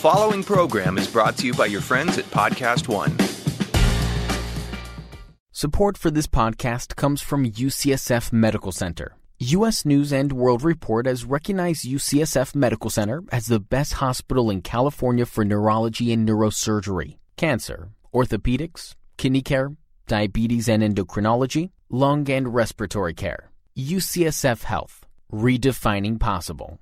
following program is brought to you by your friends at Podcast One. Support for this podcast comes from UCSF Medical Center. U.S. News and World Report has recognized UCSF Medical Center as the best hospital in California for neurology and neurosurgery, cancer, orthopedics, kidney care, diabetes and endocrinology, lung and respiratory care. UCSF Health, redefining possible.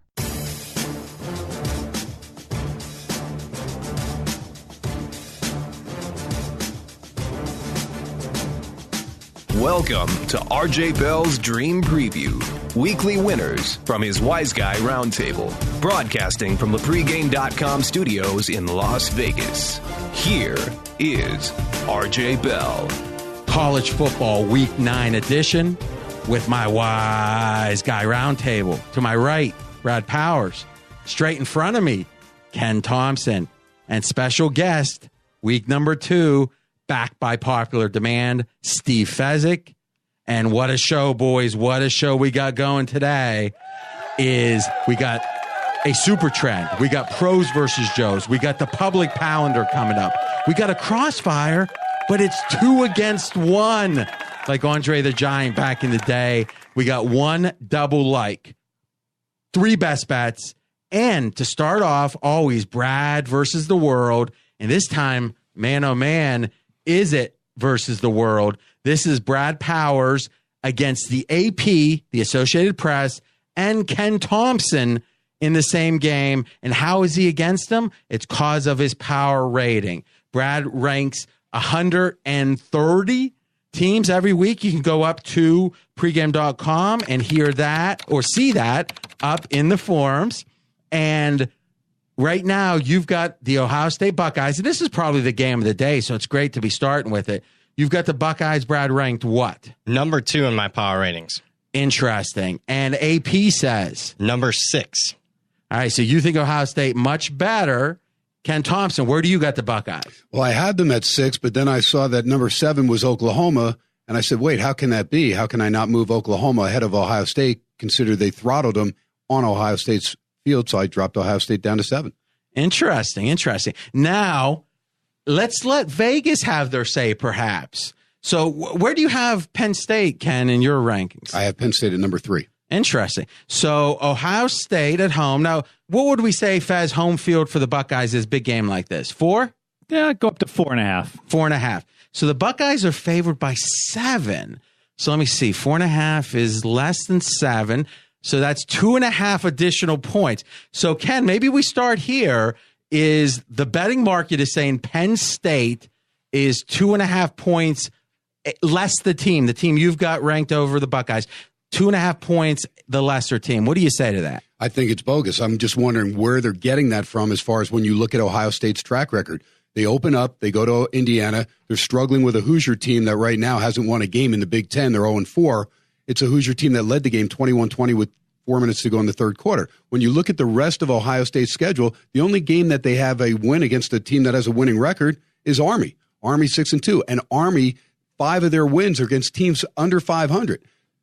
Welcome to RJ Bell's Dream Preview. Weekly winners from his Wise Guy Roundtable. Broadcasting from the pregame.com studios in Las Vegas. Here is RJ Bell. College football week 9 edition with my Wise Guy Roundtable. To my right, Brad Powers. Straight in front of me, Ken Thomson. And special guest, week number 2, back by popular demand, Steve Fezzik. And what a show, boys. What a show we got going today is we got a super trend. We got pros versus Joes. We got the public pounder coming up. We got a crossfire, but it's 2 against 1. Like Andre the Giant back in the day. We got one double like. 3 best bets. And to start off, always Brad versus the world. And this time, man, oh man, is it versus the world? This is Brad Powers against the AP, the Associated Press, and Ken Thomson in the same game. And how is he against them? It's because of his power rating. Brad ranks 130 teams every week. You can go up to pregame.com and hear that or see that up in the forums. And right now, you've got the Ohio State Buckeyes, and this is probably the game of the day, so it's great to be starting with it. You've got the Buckeyes, Brad, ranked what? Number 2 in my power ratings. Interesting. And AP says? Number 6. All right, so you think Ohio State much better. Ken Thomson, where do you got the Buckeyes? Well, I had them at 6, but then I saw that number 7 was Oklahoma, and I said, wait, how can that be? How can I not move Oklahoma ahead of Ohio State, consider they throttled them on Ohio State's field, so I dropped Ohio State down to 7. Interesting. Now, let's let Vegas have their say, perhaps. So where do you have Penn State, Ken, in your rankings? I have Penn State at number 3. Interesting. So Ohio State at home. Now, what would we say, Fez, home field for the Buckeyes is big game like this? 4? Yeah, go up to 4.5. 4.5. So the Buckeyes are favored by 7. So let me see. 4.5 is less than 7. So that's 2.5 additional points. So, Ken, maybe we start here. Is the betting market is saying Penn State is 2.5 points less the team you've got ranked over the Buckeyes, 2.5 points the lesser team. What do you say to that? I think it's bogus. I'm just wondering where they're getting that from as far as when you look at Ohio State's track record. They open up, they go to Indiana. They're struggling with a Hoosier team that right now hasn't won a game in the Big Ten. They're 0-4. It's a Hoosier team that led the game 21-20 with 4 minutes to go in the third quarter. When you look at the rest of Ohio State's schedule, the only game that they have a win against a team that has a winning record is Army. Army 6-2. And Army, 5 of their wins are against teams under 500.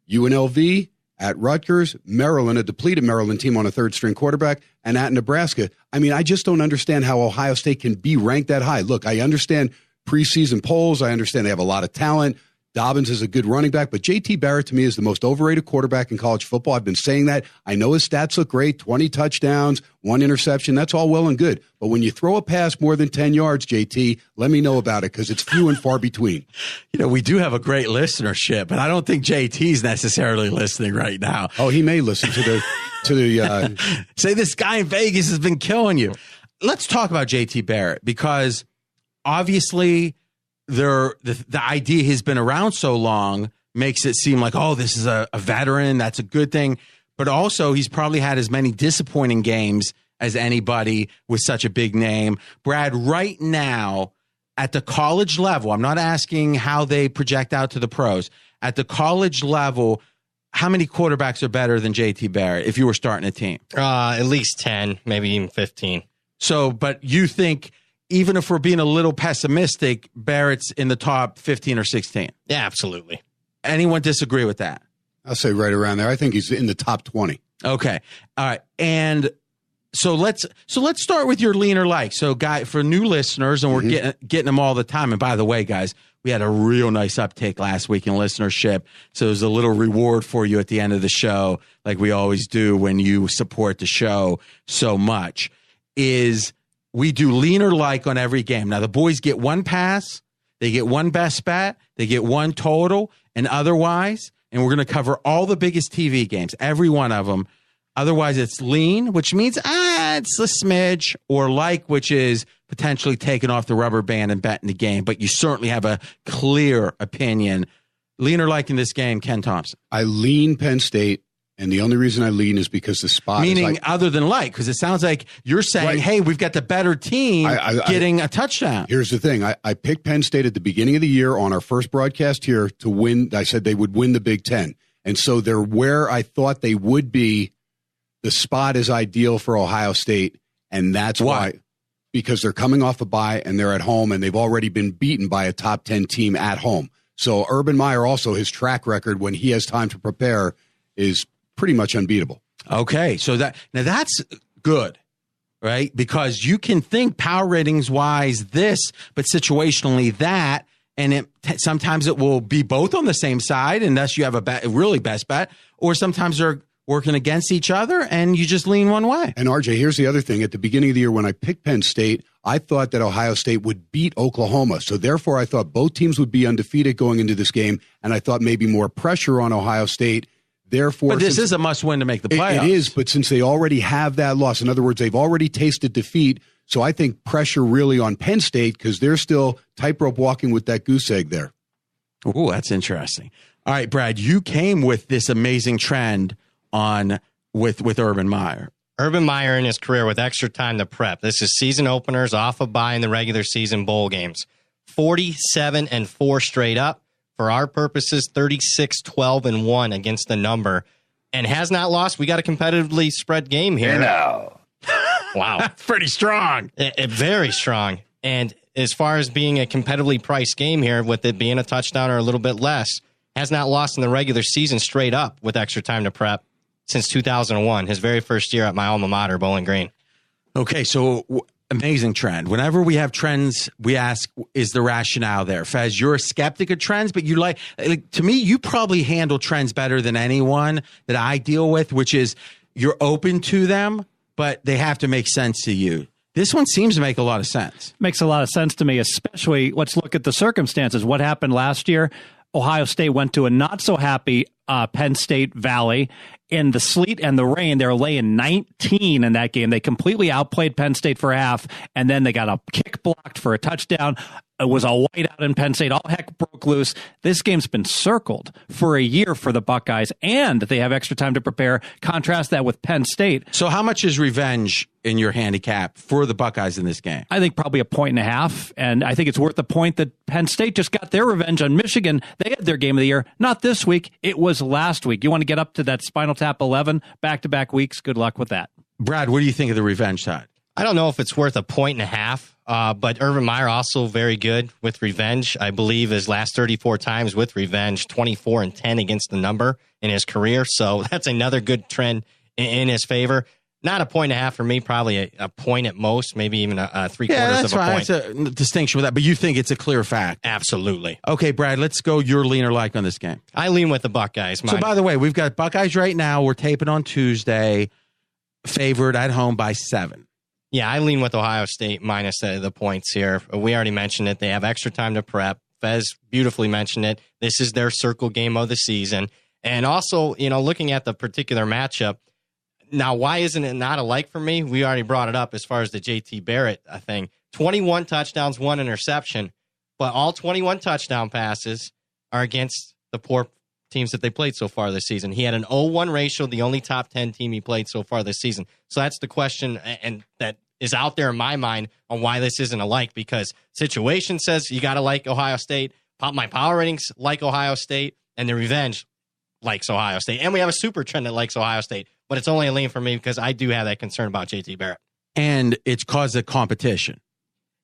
UNLV, at Rutgers, Maryland, a depleted Maryland team on a third-string quarterback, and at Nebraska. I mean, I just don't understand how Ohio State can be ranked that high. Look, I understand preseason polls. I understand they have a lot of talent. Dobbins is a good running back, but J.T. Barrett to me is the most overrated quarterback in college football. I've been saying that. I know his stats look great, 20 touchdowns, 1 interception. That's all well and good. But when you throw a pass more than 10 yards, J.T., let me know about it because it's few and far between. You know, we do have a great listenership, but I don't think J.T.'s necessarily listening right now. Oh, he may listen to the Say this guy in Vegas has been killing you. Let's talk about J.T. Barrett because obviously the idea he's been around so long makes it seem like, oh, this is a veteran. That's a good thing. But also he's probably had as many disappointing games as anybody with such a big name. Brad, right now at the college level, I'm not asking how they project out to the pros. At the college level, how many quarterbacks are better than J.T. Barrett if you were starting a team? At least 10, maybe even 15. So, but you think even if we're being a little pessimistic, Barrett's in the top 15 or 16? Yeah, absolutely. Anyone disagree with that? I'll say right around there. I think he's in the top 20. Okay. All right. And So let's start with your lean or like. So, for new listeners, and we're getting them all the time. And by the way, guys, we had a real nice uptick last week in listenership. So there's a little reward for you at the end of the show, like we always do when you support the show so much. Is we do lean or like on every game. Now the boys get one pass, they get one best bet, they get one total, and otherwise. And we're going to cover all the biggest TV games, every one of them. Otherwise, it's lean, which means, it's a smidge, or like, which is potentially taking off the rubber band and betting the game. But you certainly have a clear opinion. Lean or like in this game, Ken Thomson? I lean Penn State, and the only reason I lean is because the spot Meaning other than like, because it sounds like you're saying, right, hey, we've got the better team getting a touchdown. Here's the thing. I picked Penn State at the beginning of the year on our first broadcast here to win. I said they would win the Big Ten. And so they're where I thought they would be. The spot is ideal for Ohio State, and that's why. Because they're coming off a bye, and they're at home, and they've already been beaten by a top 10 team at home. So Urban Meyer also, his track record when he has time to prepare is pretty much unbeatable. Okay, so that's good, right? Because you can think power ratings wise this, but situationally that, and sometimes it will be both on the same side, unless you have a really best bet, or sometimes they're working against each other, and you just lean one way. And RJ, here's the other thing. At the beginning of the year, when I picked Penn State, I thought that Ohio State would beat Oklahoma. So therefore, I thought both teams would be undefeated going into this game, and I thought maybe more pressure on Ohio State. Therefore, but this is a must-win to make the playoffs. It is, but since they already have that loss, in other words, they've already tasted defeat, so I think pressure really on Penn State because they're still tightrope walking with that goose egg there. Ooh, that's interesting. All right, Brad, you came with this amazing trend on with Urban Meyer. Urban Meyer in his career with extra time to prep. This is season openers, off a bye in the regular season bowl games. 47-4 straight up. For our purposes, 36-12-1 against the number. And has not lost. We got a competitively spread game here. Wow. That's pretty strong. Very strong. And as far as being a competitively priced game here, with it being a touchdown or a little bit less, has not lost in the regular season straight up with extra time to prep since 2001, his very first year at my alma mater, Bowling Green. Okay, so amazing trend. Whenever we have trends, we ask, is the rationale there? Fez, you're a skeptic of trends, but you like to me, you probably handle trends better than anyone that I deal with, which is you're open to them, but they have to make sense to you. This one seems to make a lot of sense. Makes a lot of sense to me, especially let's look at the circumstances. What happened last year? Ohio State went to a not-so-happy Penn State Valley. In the sleet and the rain, they were laying 19 in that game. They completely outplayed Penn State for half, and then they got a kick blocked for a touchdown. It was a whiteout in Penn State. All heck broke loose. This game's been circled for a year for the Buckeyes, and they have extra time to prepare. Contrast that with Penn State. So how much is revenge in your handicap for the Buckeyes in this game? I think probably 1.5, and I think it's worth the point that Penn State just got their revenge on Michigan. They had their game of the year. Not this week. It was last week. You want to get up to that Spinal Tap 11 back-to-back weeks? Good luck with that. Brad, what do you think of the revenge side? I don't know if it's worth 1.5, but Urban Meyer also very good with revenge. I believe his last 34 times with revenge, 24-10 against the number in his career. So that's another good trend in his favor. Not 1.5 for me, probably a point at most, maybe even a 3/4 of a point. That's a distinction with that, but you think it's a clear fact. Absolutely. Okay, Brad, let's go your lean or like on this game. I lean with the Buckeyes. So, by the way, we've got Buckeyes right now. We're taping on Tuesday, favored at home by 7. Yeah, I lean with Ohio State minus the points here. We already mentioned it. They have extra time to prep. Fez beautifully mentioned it. This is their circle game of the season. And also, looking at the particular matchup, now, why isn't it not a like for me? We already brought it up as far as the J.T. Barrett thing. 21 touchdowns, 1 interception, but all 21 touchdown passes are against the poor teams that they played so far this season. He had an 0-1 ratio, the only top 10 team he played so far this season. So that's the question, and that is out there in my mind on why this isn't a like, because situation says you got to like Ohio State. My power ratings like Ohio State, and the revenge likes Ohio State. And we have a super trend that likes Ohio State. But it's only a lean for me because I do have that concern about J.T. Barrett. And it's caused a competition.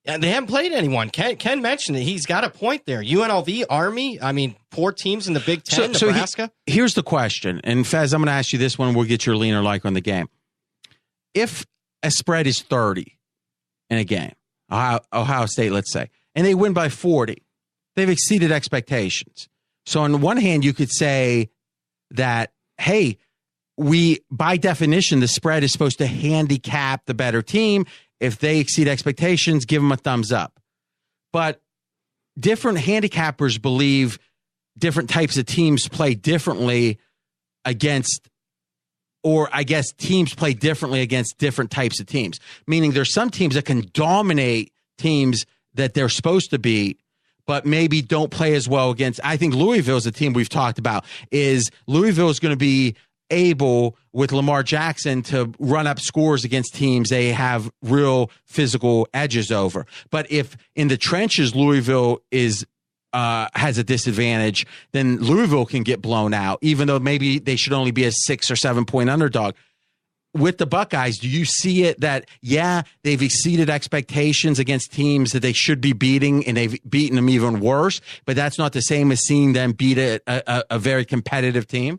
Yeah, they haven't played anyone. Ken mentioned it. He's got a point there. UNLV, Army, poor teams in the Big Ten, Nebraska. Here's the question. And Fez, I'm going to ask you this one. We'll get your lean or like on the game. If a spread is 30 in a game, Ohio State, let's say, and they win by 40, they've exceeded expectations. So on one hand, you could say that, hey, by definition, the spread is supposed to handicap the better team. If they exceed expectations, give them a thumbs up. But different handicappers believe different types of teams play differently against, or I guess teams play differently against different types of teams. Meaning there's some teams that can dominate teams that they're supposed to beat, but maybe don't play as well against. I think Louisville is a team we've talked about. Louisville is going to be able, with Lamar Jackson, to run up scores against teams they have real physical edges over. But if in the trenches Louisville has a disadvantage, then Louisville can get blown out, even though maybe they should only be a 6 or 7 point underdog. With the Buckeyes, do you see it that, yeah, they've exceeded expectations against teams that they should be beating, and they've beaten them even worse, but that's not the same as seeing them beat a very competitive team?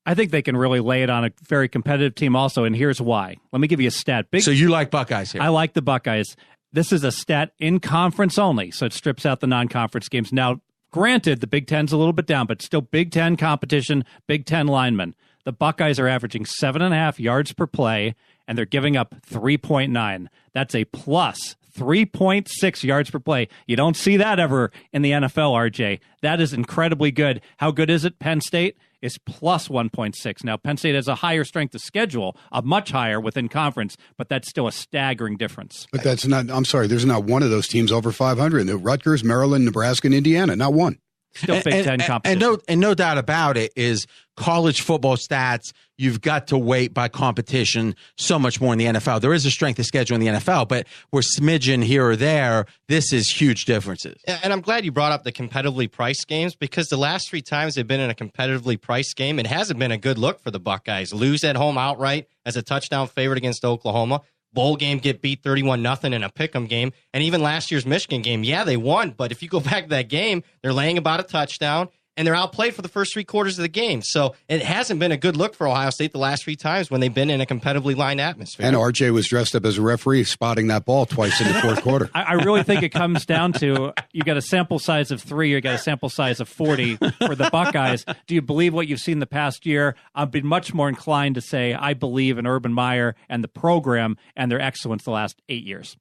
I think they can really lay it on a very competitive team also, and here's why. Let me give you a stat. So you like Buckeyes here? I like the Buckeyes. This is a stat in conference only, so it strips out the non-conference games. Now, granted, the Big Ten's a little bit down, but still Big Ten competition, Big Ten linemen. The Buckeyes are averaging 7.5 yards per play, and they're giving up 3.9. That's a plus 3.6 yards per play. You don't see that ever in the NFL, RJ. That is incredibly good. How good is it? Penn State is plus 1.6. Now, Penn State has a higher strength of schedule, a much higher within conference, but that's still a staggering difference. But that's not, I'm sorry, there's not one of those teams over 500. The Rutgers, Maryland, Nebraska, and Indiana, not one. Still Big Ten competition. And no doubt about it is college football stats, you've got to weight by competition so much more in the NFL. There is a strength of schedule in the NFL, but we're smidgen here or there. This is huge differences. And I'm glad you brought up the competitively priced games, because the last 3 times they've been in a competitively priced game, it hasn't been a good look for the Buckeyes. Lose at home outright as a touchdown favorite against Oklahoma. Bowl game, get beat 31-0 in a pick'em game. And even last year's Michigan game, yeah, they won. But if you go back to that game, they're laying about a touchdown, and they're outplayed for the first 3 quarters of the game. So it hasn't been a good look for Ohio State the last 3 times when they've been in a competitively lined atmosphere. And RJ was dressed up as a referee, spotting that ball twice in the fourth quarter. I really think it comes down to, you got a sample size of 3, you got a sample size of 40 for the Buckeyes. Do you believe what you've seen the past year? I've been much more inclined to say I believe in Urban Meyer and the program and their excellence the last 8 years.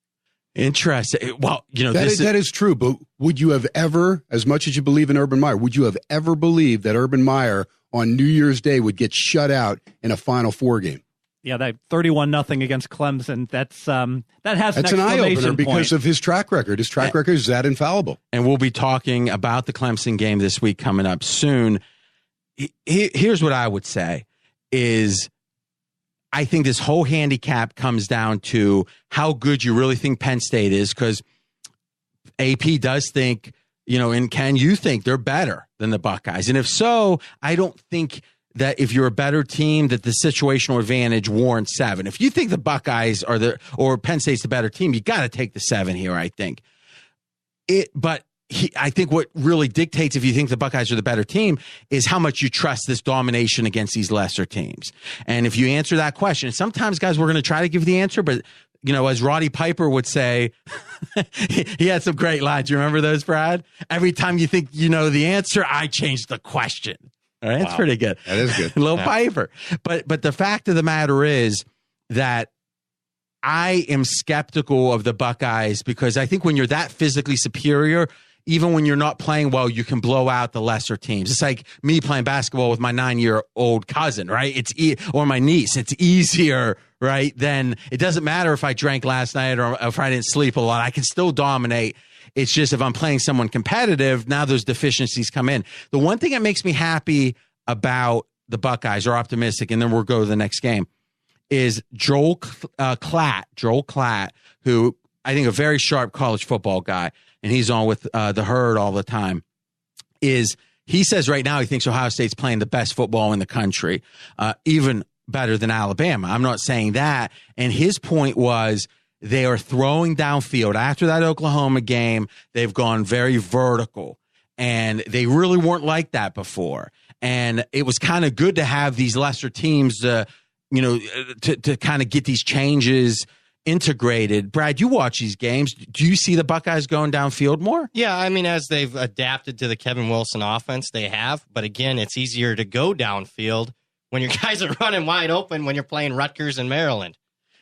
Interesting. Well, that is true, but would you have ever, as much as you believe in Urban Meyer, would you have ever believed that Urban Meyer on New Year's Day would get shut out in a Final Four game? Yeah, that 31-0 against Clemson, that's an eye-opener because of his track record. His track record is that infallible. And we'll be talking about the Clemson game this week coming up soon. Here's what I would say is, I think this whole handicap comes down to how good you really think Penn State is, because AP does think, and can you think they're better than the Buckeyes? And if so, I don't think that if you're a better team that the situational advantage warrants 7. If you think the Buckeyes or Penn State's the better team, you got to take the 7 here, I think. I think what really dictates if you think the Buckeyes are the better team is how much you trust this domination against these lesser teams. And if you answer that question, sometimes, guys, we're going to try to give the answer, but, as Roddy Piper would say, he had some great lines. You remember those, Brad? Every time you think you know the answer, I change the question. All right, That's pretty good. That is good. Little Piper. But the fact of the matter is that I am skeptical of the Buckeyes, because I think when you're that physically superior, even when you're not playing well, you can blow out the lesser teams. It's like me playing basketball with my 9-year-old cousin, right? Or my niece. It's easier, right? Then it doesn't matter if I drank last night or if I didn't sleep a lot. I can still dominate. It's just if I'm playing someone competitive, now those deficiencies come in. The one thing that makes me happy about the Buckeyes, or optimistic, and then we'll go to the next game, is Joel Klatt, who I think a very sharp college football guy, and he's on with the Herd all the time, he says right now he thinks Ohio State's playing the best football in the country, even better than Alabama. I'm not saying that. And his point was they are throwing downfield. After that Oklahoma game, they've gone very vertical, and they really weren't like that before. And it was kind of good to have these lesser teams, to kind of get these changes integrated. Brad, you watch these games. Do you see the Buckeyes going downfield more? Yeah, I mean, as they've adapted to the Kevin Wilson offense, they have. But again, it's easier to go downfield when your guys are running wide open when you're playing Rutgers and Maryland.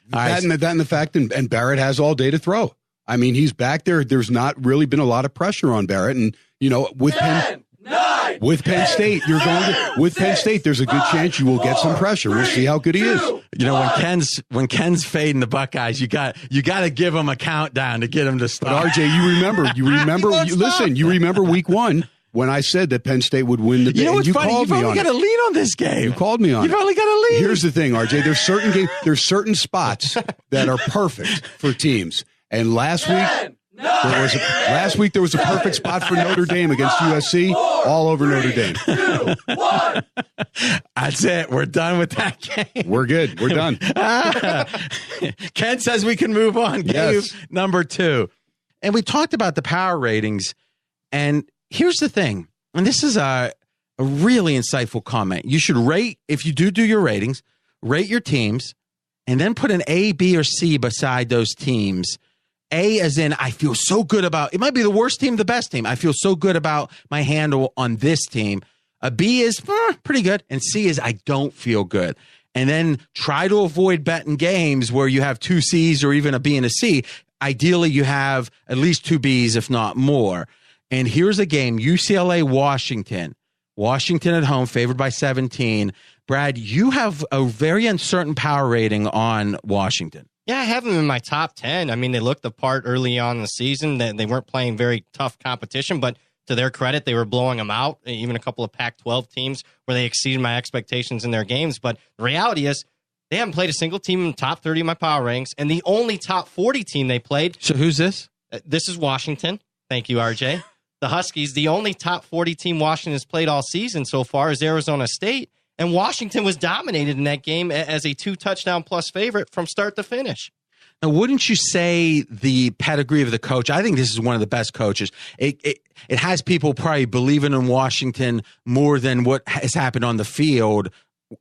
That and the fact, and Barrett has all day to throw. I mean, he's back there. There's not really been a lot of pressure on Barrett. And, with Penn State, with Penn State, there's a good chance you will get some pressure. We'll see how good he is. When Ken's fading the Buckeyes, you got to give him a countdown to get him to stop. But RJ, you remember week 1 when I said that Penn State would win the game. What's funny? You've only got a lead on this game. You called me on it. You've only got a lead. Here's the thing, RJ. There's certain spots that are perfect for teams. And last week there was a perfect spot for Notre Dame against USC, all over Notre Dame. 2, 1. That's it. We're done with that game. We're good. We're done. Ken says we can move on. Yes. Game number 2. And we talked about the power ratings. And here's the thing. And this is a really insightful comment. You should rate, if you do your ratings, rate your teams, and then put an A, B, or C beside those teams. A as in, I feel so good about, it might be the worst team, the best team. I feel so good about my handle on this team. A B is pretty good. And C is, I don't feel good. And then try to avoid betting games where you have 2 C's or even a B and a C. Ideally, you have at least 2 B's, if not more. And here's a game, UCLA, Washington. Washington at home, favored by 17. Brad, you have a very uncertain power rating on Washington. Yeah, I have them in my top 10. I mean, they looked the part early on in the season. They weren't playing very tough competition, but to their credit, they were blowing them out. Even a couple of Pac-12 teams where they exceeded my expectations in their games. But the reality is they haven't played a single team in the top 30 of my power rankings, and the only top 40 team they played. So who's this? This is Washington. Thank you, RJ. The Huskies, the only top 40 team Washington has played all season so far is Arizona State. And Washington was dominated in that game as a 2-touchdown plus favorite from start to finish. Now, wouldn't you say the pedigree of the coach? I think this is one of the best coaches. It has people probably believing in Washington more than what has happened on the field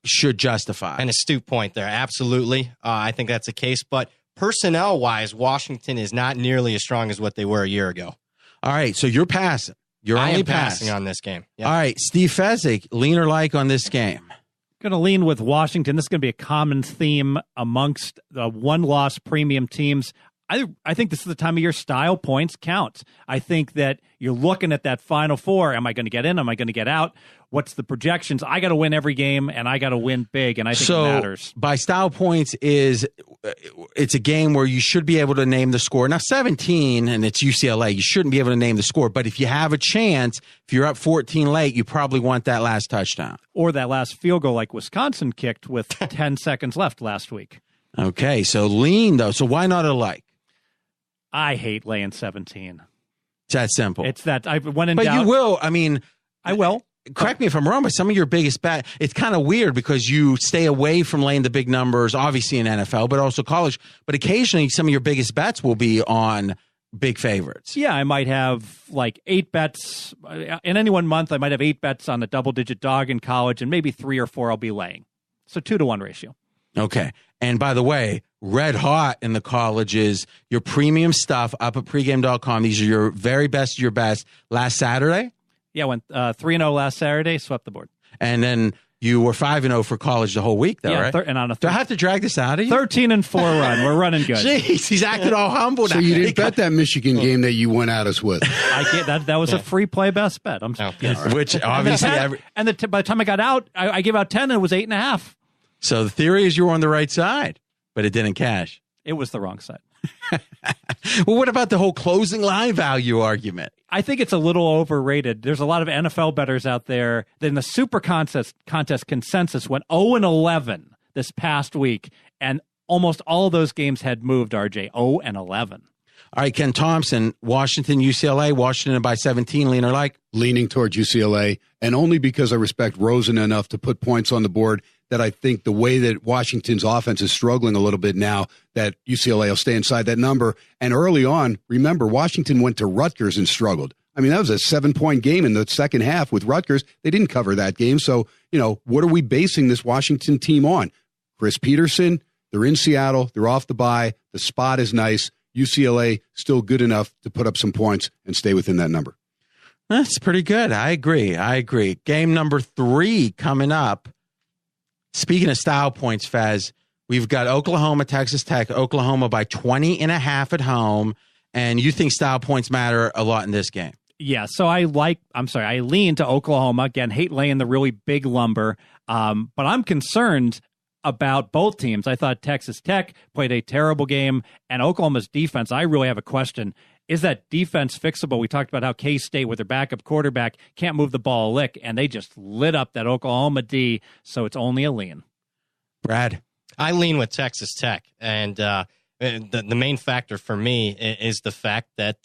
should justify. An astute point there. Absolutely. I think that's the case. But personnel-wise, Washington is not nearly as strong as what they were a year ago. All right, so you're passing. You're only passing on this game. Yep. All right, Steve Fezzik, lean or like on this game? Going to lean with Washington. This is going to be a common theme amongst the one-loss premium teams. I think this is the time of year style points count. I think that you're looking at that Final Four. Am I going to get in? Am I going to get out? What's the projections? I got to win every game, and I got to win big, and I think it matters. By style points it's a game where you should be able to name the score. Now, 17, and it's UCLA, you shouldn't be able to name the score. But if you have a chance, if you're up 14 late, you probably want that last touchdown. Or that last field goal like Wisconsin kicked with 10 seconds left last week. Okay, so lean, though. So why not a like? I hate laying 17. It's that simple. It's that when in doubt. But you will. I mean, I will. Correct me if I'm wrong, but some of your biggest bet, it's kind of weird because you stay away from laying the big numbers, obviously in NFL, but also college. But occasionally some of your biggest bets will be on big favorites. Yeah, I might have like 8 bets. In any one month, I might have 8 bets on a double-digit dog in college, and maybe 3 or 4 I'll be laying. So 2-to-1 ratio. Okay. And by the way, red hot in the colleges, your premium stuff up at pregame.com. These are your very best of your best. Last Saturday? Yeah, went 3-0 last Saturday, swept the board. And then you were 5-0 for college the whole week, though, right? And on do I have to drag this out of you? 13-4 run. We're running good. Jeez, he's acting all humble now. So you didn't bet that Michigan game that you went at us with? I get that was a free play best bet. Which obviously, by the time I got out, I gave out 10 and it was 8.5. So the theory is you were on the right side, but it didn't cash. It was the wrong side. Well, what about the whole closing line value argument? I think it's a little overrated. There's a lot of NFL bettors out there. Then the Super Contest consensus went 0-11 this past week, and almost all of those games had moved, RJ, 0-11. All right, Ken Thomson, Washington, UCLA, Washington by 17, lean or like? Leaning towards UCLA, and only because I respect Rosen enough to put points on the board that I think the way that Washington's offense is struggling a little bit now, that UCLA will stay inside that number. And early on, remember, Washington went to Rutgers and struggled. I mean, that was a 7-point game in the second half with Rutgers. They didn't cover that game. So, what are we basing this Washington team on? Chris Peterson, They're in Seattle. They're off the bye. The spot is nice. UCLA still good enough to put up some points and stay within that number. That's pretty good. I agree. Game number 3 coming up. Speaking of style points, Fez, we've got Oklahoma, Texas Tech. Oklahoma by 20.5 at home. And you think style points matter a lot in this game? Yeah, so I lean to Oklahoma. Again, hate laying the really big lumber. But I'm concerned about both teams. I thought Texas Tech played a terrible game, and Oklahoma's defense, I really have a question. Is that defense fixable? We talked about how K-State, with their backup quarterback, can't move the ball a lick, and they just lit up that Oklahoma D, so it's only a lean. Brad? I lean with Texas Tech, and the main factor for me is the fact that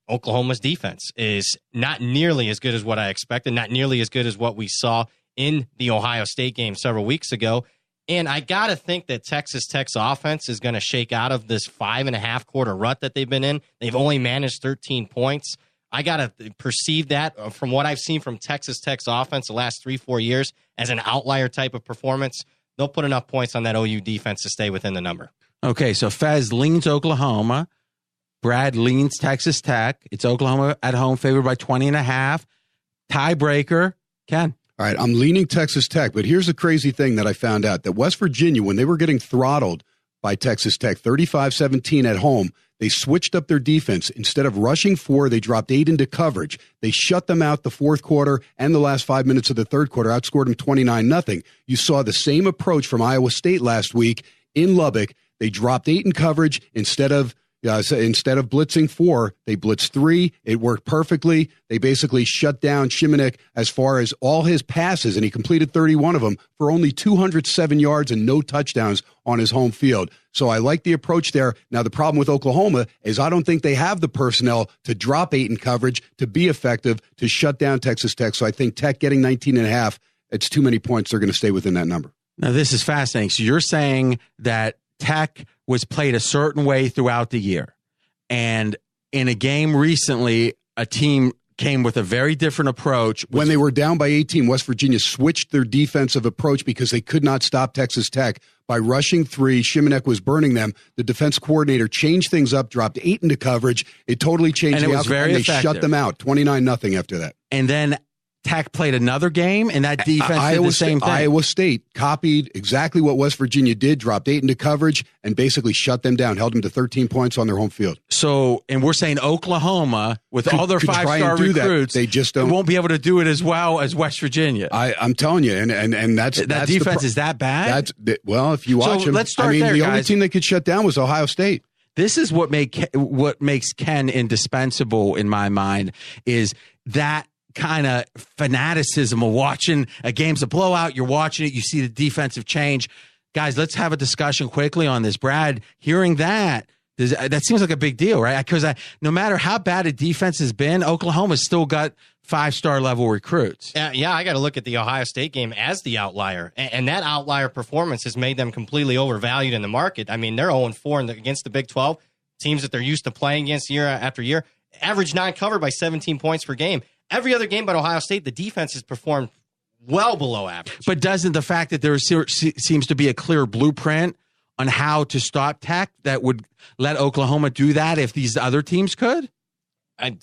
Oklahoma's defense is not nearly as good as what I expected, not nearly as good as what we saw in the Ohio State game several weeks ago. And I got to think that Texas Tech's offense is going to shake out of this 5.5 quarter rut that they've been in. They've only managed 13 points. I got to perceive that from what I've seen from Texas Tech's offense the last 3-4 years as an outlier type of performance. They'll put enough points on that OU defense to stay within the number. Okay, so Fez leans Oklahoma. Brad leans Texas Tech. It's Oklahoma at home, favored by 20.5. Tiebreaker, Ken. All right, I'm leaning Texas Tech, but here's the crazy thing that I found out, that West Virginia, when they were getting throttled by Texas Tech, 35-17 at home, they switched up their defense. Instead of rushing 4, they dropped 8 into coverage. They shut them out the fourth quarter and the last 5 minutes of the third quarter, outscored them 29-0. You saw the same approach from Iowa State last week in Lubbock. They dropped 8 in coverage instead of blitzing 4, they blitzed 3. It worked perfectly. They basically shut down Shimonek as far as all his passes, and he completed 31 of them for only 207 yards and no touchdowns on his home field. So I like the approach there. Now, the problem with Oklahoma is I don't think they have the personnel to drop 8 in coverage, to be effective, to shut down Texas Tech. So I think Tech getting 19.5, it's too many points. They're going to stay within that number. Now, this is fascinating. So you're saying that Tech was played a certain way throughout the year. And in a game recently, a team came with a very different approach. When they were down by 18, West Virginia switched their defensive approach because they could not stop Texas Tech by rushing 3. Shimonek was burning them. The defense coordinator changed things up, dropped 8 into coverage. It totally changed the outcome, and they shut them out, 29-0 after that. And then Tech played another game, and that defense did the same thing. Iowa State copied exactly what West Virginia did, dropped 8 into coverage, and basically shut them down, held them to 13 points on their home field. So, and we're saying Oklahoma, with all their 5-star recruits, they just won't be able to do it as well as West Virginia. I'm telling you, and that's that defense is that bad? Well, if you watch them, let's start there, the guys. only team they could shut down was Ohio State. This is what makes Ken indispensable in my mind, is that kind of fanaticism of watching a game's a blowout. You're watching it. You see the defensive change. Guys, let's have a discussion quickly on this. Brad, hearing that seems like a big deal, right? Because no matter how bad a defense has been, Oklahoma's still got 5-star level recruits. Yeah, I got to look at the Ohio State game as the outlier. And that outlier performance has made them completely overvalued in the market. I mean, they're 0-4 against the Big 12, teams that they're used to playing against year after year. Average 9 covered by 17 points per game. Every other game but Ohio State, the defense has performed well below average. But doesn't the fact that there seems to be a clear blueprint on how to stop Tech that would let Oklahoma do that if these other teams could?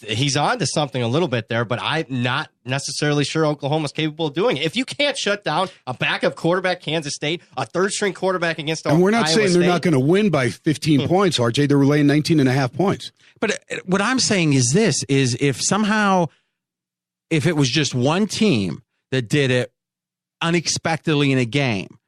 He's on to something a little bit there, but I'm not necessarily sure Oklahoma's capable of doing it. If you can't shut down a backup quarterback, Kansas State, a third-string quarterback against Iowa State. And we're not saying they're not going to win by 15 points, RJ. They're laying 19.5 points. But what I'm saying is this, is if it was just one team that did it unexpectedly in a game,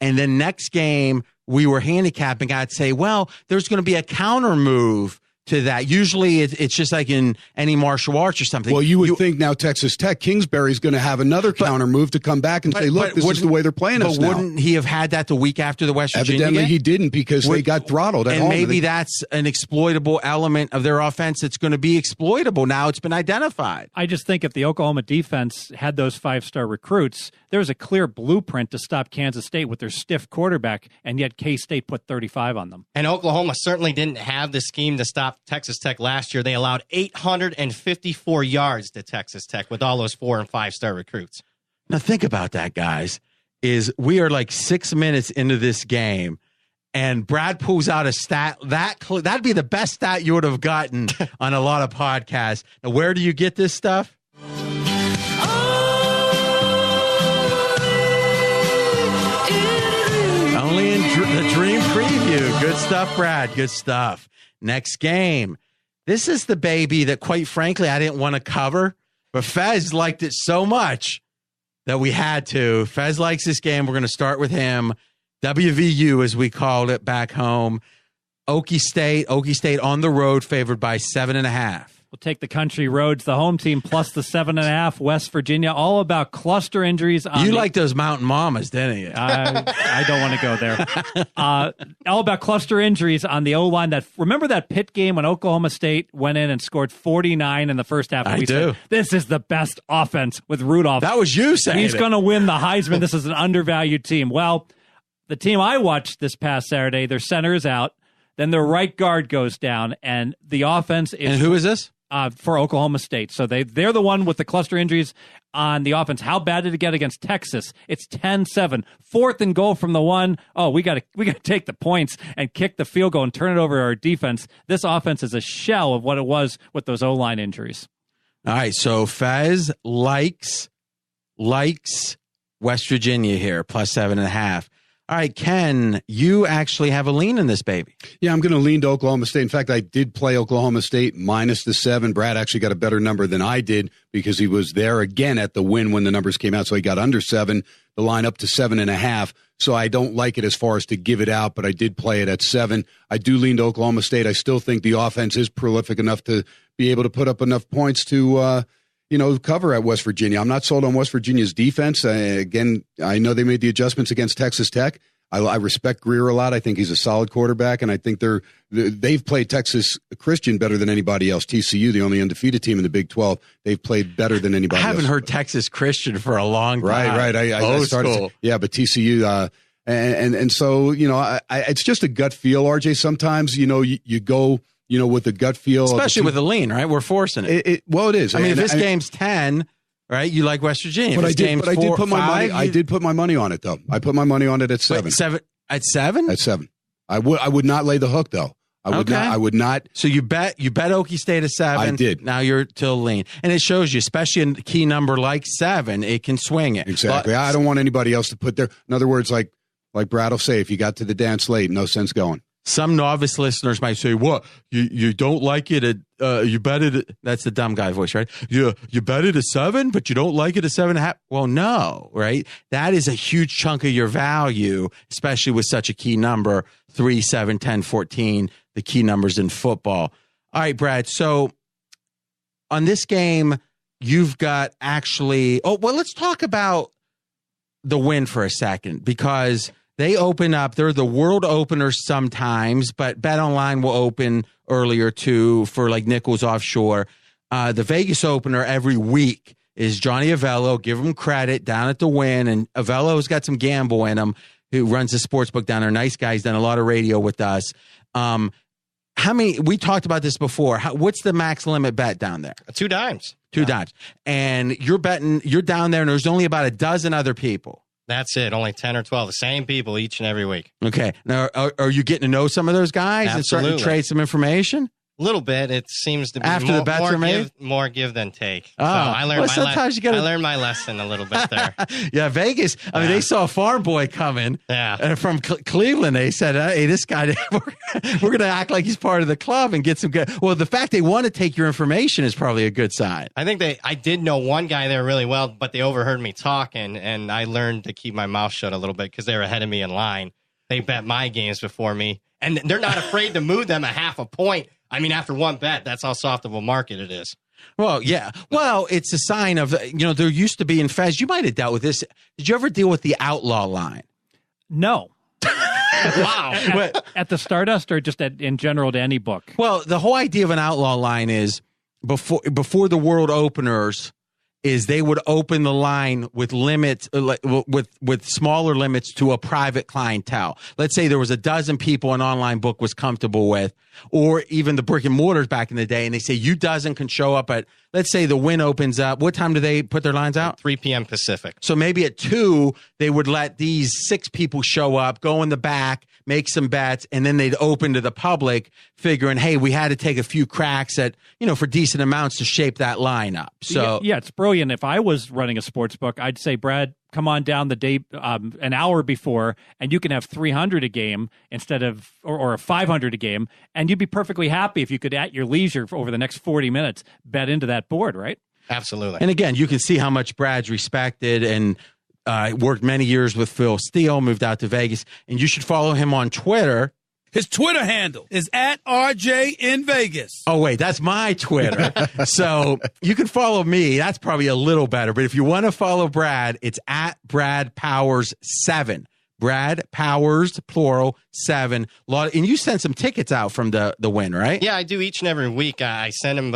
and then next game we were handicapping, I'd say, well, there's going to be a counter move to that. Usually it's just like in any martial arts or something. Well, you would think now Texas Tech, Kingsbury's going to have another counter move to come back and say, look, this is the way they're playing us now. But wouldn't he have had that the week after the West Virginia Evidently game? he didn't, because they got throttled at home. And maybe that's an exploitable element of their offense that's going to be exploitable. Now it's been identified. I just think if the Oklahoma defense had those 5-star recruits, there was a clear blueprint to stop Kansas State with their stiff quarterback, and yet K-State put 35 on them. And Oklahoma certainly didn't have the scheme to stop Texas Tech last year. They allowed 854 yards to Texas Tech with all those 4- and 5-star recruits. Now think about that, guys, is we are like 6 minutes into this game, and Brad pulls out a stat. That'd be the best stat you would have gotten on a lot of podcasts. Now, where do you get this stuff? Only in the Dream Preview. Good stuff, Brad. Good stuff. Next game. This is the baby that, quite frankly, I didn't want to cover, but Fez liked it so much that we had to. Fez likes this game. We're going to start with him. WVU, as we called it back home. Okie State on the road, favored by 7.5. We'll take the country roads, the home team, plus the 7.5. West Virginia, all about cluster injuries. You like those mountain mamas, didn't you? I don't want to go there. All about cluster injuries on the O-line. Remember that Pitt game when Oklahoma State went in and scored 49 in the first half? I do. Said, this is the best offense with Rudolph. That was you saying he's going to win the Heisman. This is an undervalued team. Well, the team I watched this past Saturday, their center is out. Then their right guard goes down, and the offense is... And who is this? For Oklahoma State. So they're the one with the cluster injuries on the offense. How bad did it get against Texas? It's 10-7. 4th and goal from the 1. Oh, we got to take the points and kick the field goal and turn it over to our defense. This offense is a shell of what it was with those O-line injuries. All right, so Fez likes West Virginia here, plus 7.5. All right, Ken, you actually have a lean in this baby. Yeah, I'm going to lean to Oklahoma State. In fact, I did play Oklahoma State minus the 7. Brad actually got a better number than I did because he was there again at the win when the numbers came out. So he got under 7, the line up to 7.5. So I don't like it as far as to give it out, but I did play it at 7. I do lean to Oklahoma State. I still think the offense is prolific enough to be able to put up enough points to cover at West Virginia. I'm not sold on West Virginia's defense. Again, I know they made the adjustments against Texas Tech. I respect Greer a lot. I think he's a solid quarterback, and I think they've played Texas Christian better than anybody else. TCU, the only undefeated team in the Big 12, they've played better than anybody else. I haven't heard Texas Christian for a long time. Right. I started. Yeah, but TCU, and so it's just a gut feel, RJ. Sometimes you go. With the gut feel. Especially with the lean, right? We're forcing it. Well, it is. I mean, if this game's 10, right, you like West Virginia. But I did put my money on it, though. I put my money on it at 7. Wait, 7 at 7? At 7. I would not lay the hook, though. I would not. So you bet Okie State at 7. I did. Now you're till lean. And it shows you, especially in a key number like 7, it can swing it. Exactly. I don't want anybody else to put their, in other words, like Brad will say, if you got to the dance late, no sense going. Some novice listeners might say, "What? You don't like it at you bet it?" That's the dumb guy voice, right? You bet it at 7, but you don't like it at 7.5. Well, no, right? That is a huge chunk of your value, especially with such a key number: 3, 7, 10, 14. The key numbers in football. All right, Brad. So on this game, you've got actually. Oh, well, let's talk about the win for a second because. They open up. They're the world openers sometimes, but BetOnline will open earlier too for like Nichols Offshore. The Vegas opener every week is Johnny Avello. Give him credit down at the Win. And Avello's got some gamble in him, who runs the sportsbook down there. Nice guy. He's done a lot of radio with us. How many? We talked about this before. What's the max limit bet down there? 2 dimes. 2 dimes. And you're down there, and there's only about a dozen other people. That's it. Only 10 or 12. The same people each and every week. Okay. Now, are you getting to know some of those guys Absolutely. and starting to trade some information? A little bit. It seems to be after the bets are made. More give than take. Oh, so I learned I learned my lesson a little bit there. Yeah, Vegas. I mean, they saw a farm boy coming. Yeah. From Cleveland. They said, "Hey, this guy, we're going to act like he's part of the club and get some good." Well, the fact they want to take your information is probably a good sign. I think I did know one guy there really well, but they overheard me talking, and I learned to keep my mouth shut a little bit because they were ahead of me in line. They bet my games before me, and they're not afraid to move them a half a point. I mean, after one bet, that's how soft of a market it is. Well, yeah. Well, it's a sign of, there used to be in Fez, you might have dealt with this. Did you ever deal with the outlaw line? No. Wow. At the Stardust or just in general to any book? Well, the whole idea of an outlaw line is before the world openers is they would open the line with limits, with smaller limits to a private clientele. Let's say there was a dozen people an online book was comfortable with, or even the brick and mortars back in the day, and they say you dozen can show up at, let's say the Win opens up. What time do they put their lines out? 3 p.m. Pacific. So maybe at 2, they would let these 6 people show up, go in the back. make some bets, and then they'd open to the public figuring, hey, we had to take a few cracks at, for decent amounts to shape that line up. So yeah, it's brilliant. If I was running a sports book, I'd say, Brad, come on down the day, an hour before, and you can have 300 a game instead of, or 500 a game, and you'd be perfectly happy if you could, at your leisure over the next 40 minutes, bet into that board, right? Absolutely. And again, you can see how much Brad's respected and worked many years with Phil Steele, moved out to Vegas, and you should follow him on Twitter. His Twitter handle is @RJ in Vegas. Oh, wait, that's my Twitter. So you can follow me. That's probably a little better. But if you want to follow Brad, it's @BradPowers7. Brad Powers, plural, 7. And you sent some tickets out from the win, right? Yeah, I do each and every week. I send them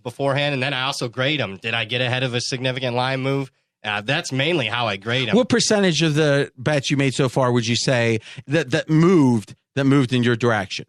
beforehand, and then I also grade them. Did I get ahead of a significant line move? That's mainly how I grade them. What percentage of the bets you made so far would you say that moved in your direction?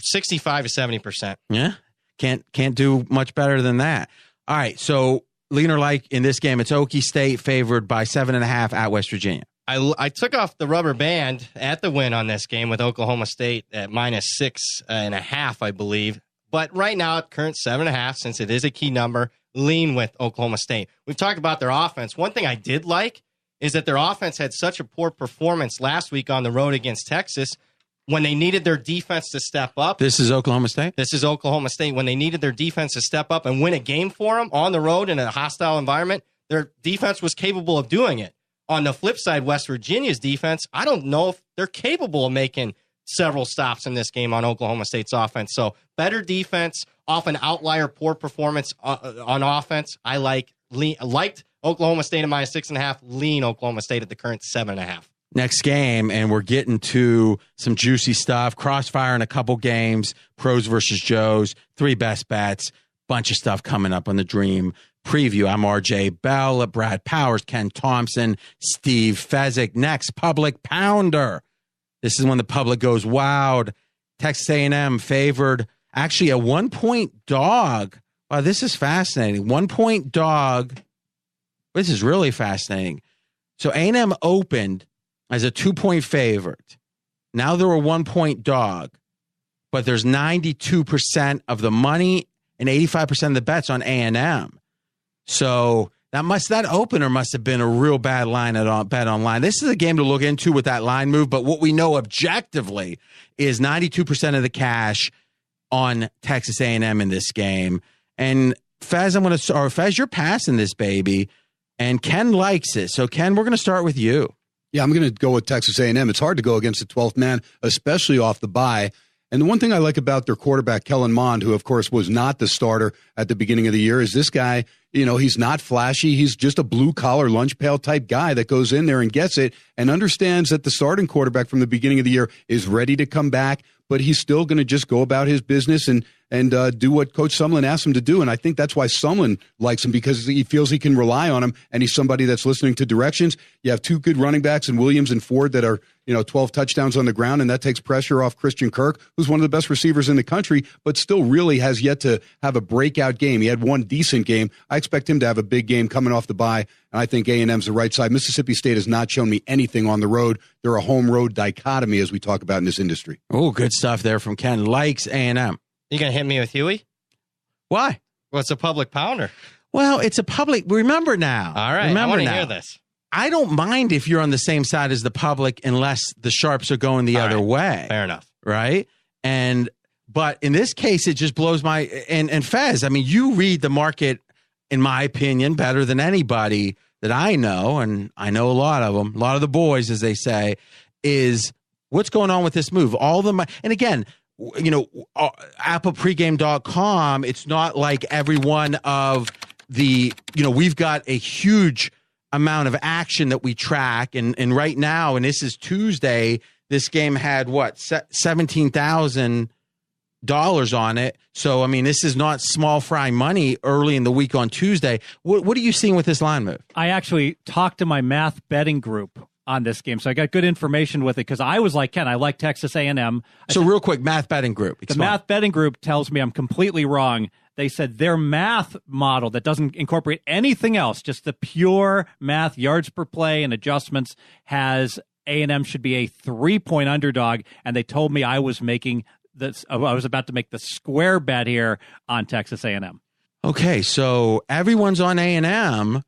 65 to 70%. Yeah, can't do much better than that. All right, so lean or like in this game, it's Okie State favored by 7.5 at West Virginia. I took off the rubber band at the win on this game with Oklahoma State at -6.5, I believe. But right now, at current 7.5, since it is a key number, lean with Oklahoma State. We've talked about their offense. One thing I did like is that their offense had such a poor performance last week on the road against Texas when they needed their defense to step up. This is Oklahoma State? This is Oklahoma State. When they needed their defense to step up and win a game for them on the road in a hostile environment, their defense was capable of doing it. On the flip side, West Virginia's defense, I don't know if they're capable of making several stops in this game on Oklahoma State's offense. So better defense, off an outlier poor performance on offense. I liked Oklahoma State at -6.5, lean Oklahoma State at the current 7.5. Next game, and we're getting to some juicy stuff. Crossfire in a couple games, pros versus Joes, 3 best bets, bunch of stuff coming up on the Dream Preview. I'm RJ Bell, Brad Powers, Ken Thomson, Steve Fezzik. Next, Public Pounder. This is when the public goes wild. Texas A&M favored, actually a 1-point dog. Wow, this is fascinating. 1-point dog. This is really fascinating. So A&M opened as a 2-point favorite. Now they're a 1-point dog, but there's 92% of the money and 85% of the bets on A&M. So that opener must have been a real bad line at Bet Online. This is a game to look into with that line move, but what we know objectively is 92% of the cash on Texas A&M in this game. And Fez, Fez, you're passing this baby, and Ken likes it. So Ken, we're going to start with you. Yeah, I'm going to go with Texas A&M. It's hard to go against the 12th man, especially off the bye. And the one thing I like about their quarterback, Kellen Mond, who, of course, was not the starter at the beginning of the year, is this guy, he's not flashy. He's just a blue-collar, lunch pail type guy that goes in there and gets it and understands that the starting quarterback from the beginning of the year is ready to come back, but he's still going to just go about his business and do what Coach Sumlin asks him to do. And I think that's why Sumlin likes him, because he feels he can rely on him, and he's somebody that's listening to directions. You have 2 good running backs in Williams and Ford that are 12 touchdowns on the ground, and that takes pressure off Christian Kirk, who's one of the best receivers in the country, but still really has yet to have a breakout game. He had one decent game. I expect him to have a big game coming off the bye, and I think A&M's the right side. Mississippi State has not shown me anything on the road. They're a home-road dichotomy, as we talk about in this industry. Oh, good stuff there from Ken. Likes A&M. You going to hit me with Huey? Why? Well, it's a public pounder. Well, it's a public. Remember now. All right. I want to hear this. I don't mind if you're on the same side as the public unless the sharps are going the other way. Fair enough. Right? But in this case, it just blows my and Fez, I mean, you read the market, in my opinion, better than anybody that I know, and I know a lot of them, a lot of the boys, as they say, is what's going on with this move. All the and again, applepregame.com, it's not like every one of the, we've got a huge amount of action that we track. And right now, and this is Tuesday, this game had $17,000 on it. So, I mean, this is not small fry money early in the week on Tuesday. What are you seeing with this line move? I actually talked to my math betting group on this game, so I got good information with it, because I was like, Ken, I like Texas A&M. So real quick, math betting group. Math betting group tells me I'm completely wrong. They said their math model that doesn't incorporate anything else, just the pure math, yards per play and adjustments, has A&M should be a 3-point underdog, and they told me I was making this. I was about to make the square bet here on Texas A&M. Okay, so everyone's on A&M,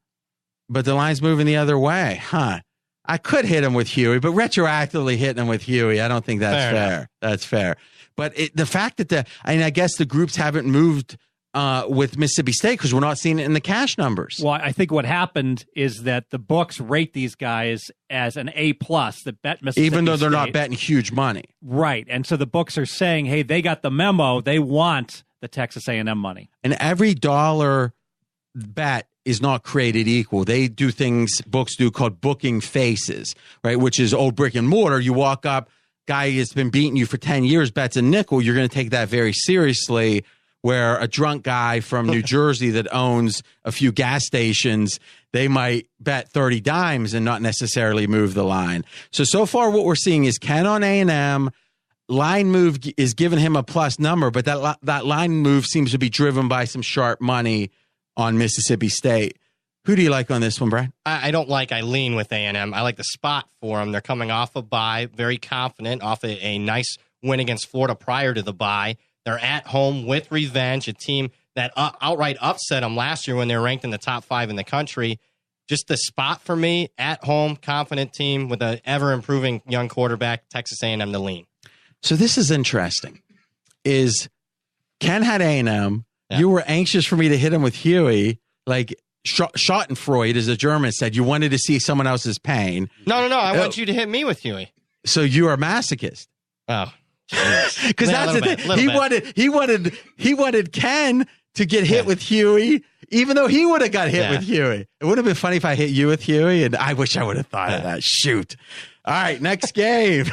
but the line's moving the other way, huh? I could hit him with Huey, but retroactively hitting him with Huey, I don't think that's fair. That's fair. But the fact that I guess the groups haven't moved with Mississippi State because we're not seeing it in the cash numbers. Well, I think what happened is that the books rate these guys as an A+ that bet Mississippi even though they're State. not betting huge money. Right. And so the books are saying, hey, they got the memo. They want the Texas A&M money. And every dollar bet is not created equal. They do things books do called booking faces, right? Which is old brick and mortar. You walk up, guy has been beating you for 10 years, bets a nickel. You're going to take that very seriously. Where a drunk guy from New Jersey that owns a few gas stations, they might bet 30 dimes and not necessarily move the line. So far what we're seeing is Ken on A&M. Line move is giving him a plus number, but that line move seems to be driven by some sharp money on Mississippi State. Who do you like on this one, Brad? I don't like Eileen with A&M. I like the spot for them. They're coming off a bye, very confident, off a nice win against Florida prior to the bye. They're at home with revenge, a team that outright upset them last year when they were ranked in the top 5 in the country. Just the spot for me, at home, confident team with an ever-improving young quarterback, Texas A&M to lean. So this is interesting. Is Ken had A&M. Yeah. You were anxious for me to hit him with Huey. Like Schadenfreude, as a German said, you wanted to see someone else's pain. No. I want you to hit me with Huey. So you are a masochist. Oh. Because that's the thing. He wanted Ken to get hit with Huey, even though he would have got hit with Huey. It would have been funny if I hit you with Huey, and I wish I would have thought of that. Shoot. All right, next game.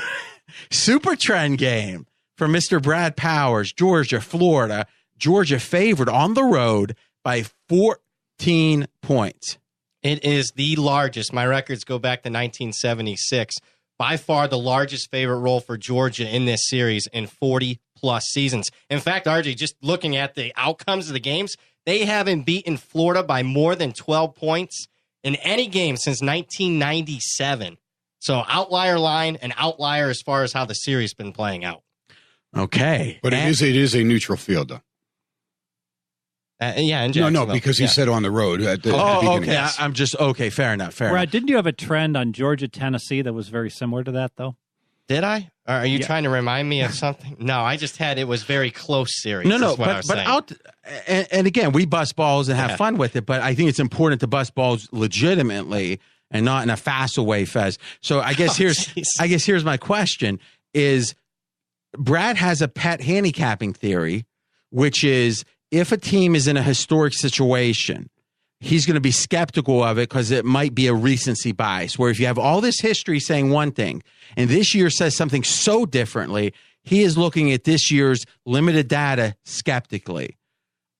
Super trend game for Mr. Brad Powers, Georgia, Florida. Georgia favored on the road by 14 points. It is the largest. My records go back to 1976. By far the largest favorite role for Georgia in this series in 40-plus seasons. In fact, RJ, just looking at the outcomes of the games, they haven't beaten Florida by more than 12 points in any game since 1997. So outlier line and outlier as far as how the series been playing out. Okay. But it is a neutral field, though. In Jacksonville. No, because he said on the road. At the okay. Yes. I'm just, okay, fair enough. Brad, didn't you have a trend on Georgia, Tennessee that was very similar to that, though? Did I? Or are you trying to remind me of something? No, I just had, it was very close series. No, and again, we bust balls and have fun with it, but I think it's important to bust balls legitimately and not in a facile way, Fez. So I guess here's my question is Brad has a pet handicapping theory, which is, if a team is in a historic situation, he's going to be skeptical of it because it might be a recency bias, where if you have all this history saying one thing and this year says something so differently, he is looking at this year's limited data skeptically.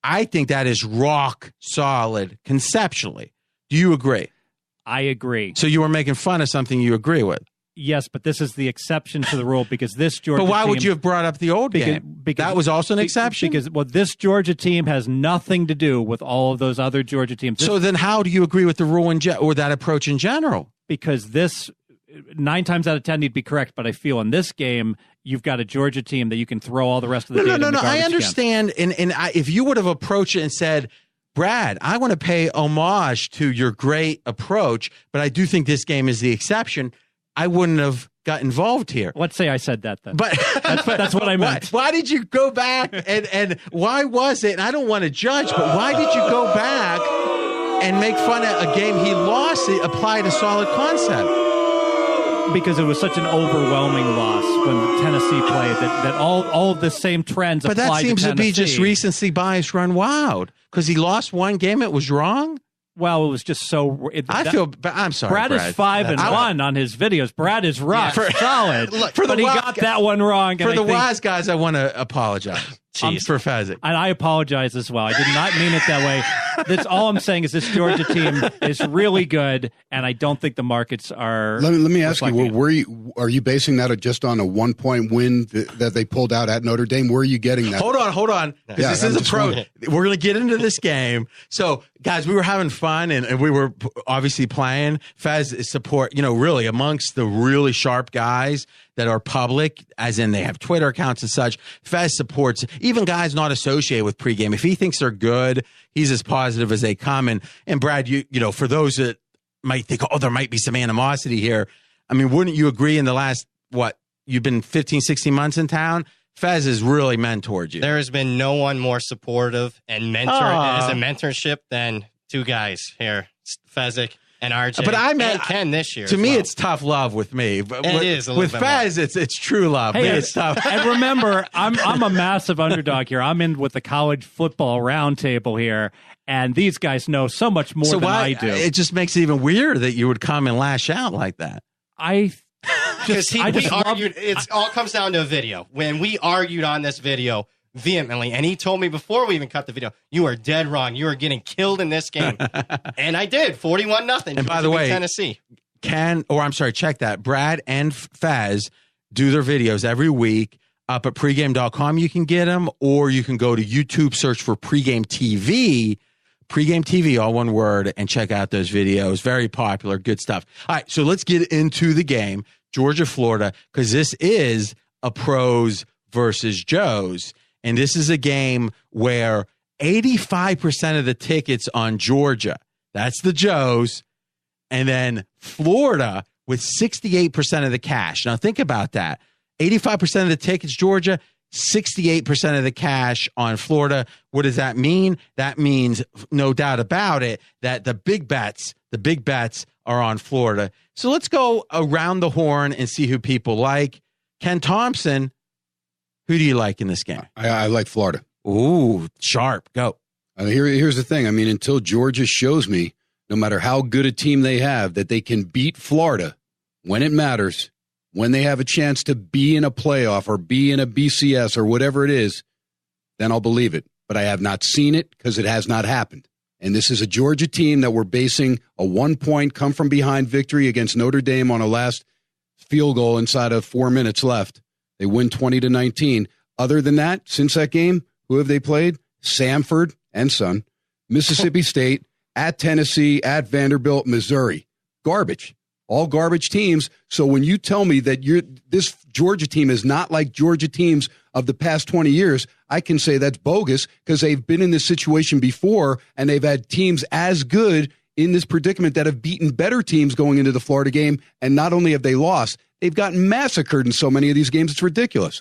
I think that is rock solid conceptually. Do you agree? I agree. So you were making fun of something you agree with. Yes, but this is the exception to the rule because this Georgia But why team, would you have brought up the old game? Because that was also an exception? Because this Georgia team has nothing to do with all of those other Georgia teams. So then how do you agree with the rule or that approach in general? Because this, 9 times out of 10, you'd be correct, but I feel in this game, you've got a Georgia team that you can throw all the rest of the data in the garbage I understand. And if you would have approached it and said, Brad, I want to pay homage to your great approach, but I do think this game is the exception, I wouldn't have got involved here. Let's say I said that then. But that's what I meant. Why did you go back and why was it? And I don't want to judge, but why did you go back and make fun of a game he lost? It applied a solid concept. Because it was such an overwhelming loss when Tennessee played that all of the same trends applied to Tennessee. But that seems to be just recency bias run wild. Because he lost one game, it was wrong? Well, it was just so. I'm sorry, Brad is 5-1 on his videos. Brad is rock solid, but he got that one wrong. For the wise guys, I want to apologize. for Fezzik. And I apologize as well. I did not mean it that way. That's all I'm saying is this Georgia team is really good, and I don't think the markets are. Let me ask you, are you basing that just on a 1-point win that they pulled out at Notre Dame? Where are you getting that? Hold on. This is a pro. We're going to get into this game. So, guys, we were having fun, and we were obviously playing. Fez is support, really amongst the really sharp guys that are public, as in they have Twitter accounts and such. Fez supports even guys not associated with pregame. If he thinks they're good, he's as positive as they come. And Brad, you know, for those that might think, there might be some animosity here. I mean, wouldn't you agree in the last, you've been 15, 16 months in town? Fez has really mentored you. There has been no one more supportive and as a mentorship than two guys here, Fezzik and RJ. But I meant and Ken this year. To me, it's tough love with me. But it is a little with bit Fez, more. it's true love. Hey, it's tough. And remember, I'm a massive underdog here. I'm in with the college football roundtable here, and these guys know so much more than I do. It just makes it even weirder that you would come and lash out like that. Because we argued. It all comes down to a video. When we argued on this video vehemently, and he told me before we even cut the video, "You are dead wrong. You are getting killed in this game," and I did. 41-0. And by the way, Tennessee. Check that. Brad and Fez do their videos every week up at pregame.com. You can get them, or you can go to YouTube, search for Pregame TV. Pregame TV, all one word, and check out those videos. Very popular, good stuff. All right, so let's get into the game, Georgia, Florida, because this is a pros versus Joes, and this is a game where 85% of the tickets on Georgia, that's the Joes, and then Florida with 68% of the cash. Now think about that. 85% of the tickets, Georgia, 68% of the cash on Florida. What does that mean? That means, no doubt about it, that the big bets are on Florida. So let's go around the horn and see who people like. Ken Thomson, who do you like in this game? I like Florida. Ooh, sharp. Go. Here's the thing. I mean, until Georgia shows me, no matter how good a team they have, that they can beat Florida when it matters, when they have a chance to be in a playoff or be in a BCS or whatever it is, then I'll believe it. But I have not seen it because it has not happened. And this is a Georgia team that we're basing a 1-point come-from-behind victory against Notre Dame on a last field goal inside of 4 minutes left. They win 20-19. Other than that, since that game, who have they played? Samford and Son, Mississippi State, at Tennessee, at Vanderbilt, Missouri. Garbage. All garbage teams. So when you tell me that this Georgia team is not like Georgia teams of the past 20 years, I can say that's bogus because they've been in this situation before and they've had teams as good in this predicament that have beaten better teams going into the Florida game. And not only have they lost, they've gotten massacred in so many of these games. It's ridiculous.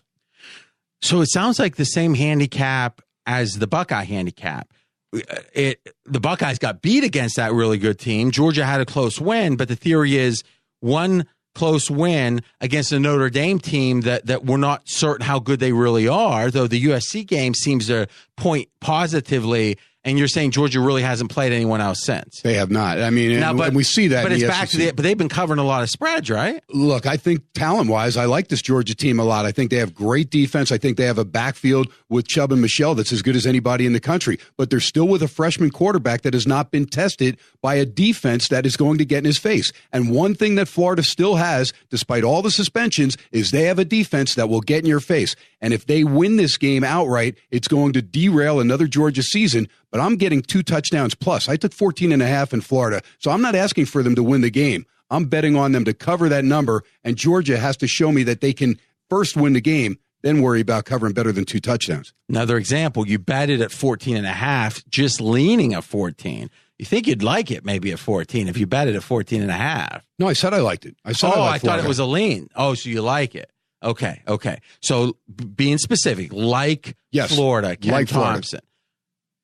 So it sounds like the same handicap as the Buckeye handicap. The Buckeyes got beat against that really good team. Georgia had a close win, but the theory is one close win against a Notre Dame team that we're not certain how good they really are, though the USC game seems to point positively. And you're saying Georgia really hasn't played anyone else since. They have not. I mean, and we see that. But it's back to but they've been covering a lot of spreads, right? Look, I think talent-wise, I like this Georgia team a lot. I think they have great defense. I think they have a backfield with Chubb and Michelle that's as good as anybody in the country. But they're still with a freshman quarterback that has not been tested by a defense that is going to get in his face. And one thing that Florida still has, despite all the suspensions, is they have a defense that will get in your face. And if they win this game outright, it's going to derail another Georgia season. But I'm getting 2 touchdowns plus. I took 14.5 in Florida, so I'm not asking for them to win the game. I'm betting on them to cover that number, and Georgia has to show me that they can first win the game, then worry about covering better than 2 touchdowns. Another example, you betted at 14.5, just leaning at 14. You think you'd like it maybe at 14 if you betted at 14.5. No, I said I liked it. I thought it was a lean. Oh, so you like it. Okay. So being specific, Florida, Ken like Thomson. Florida.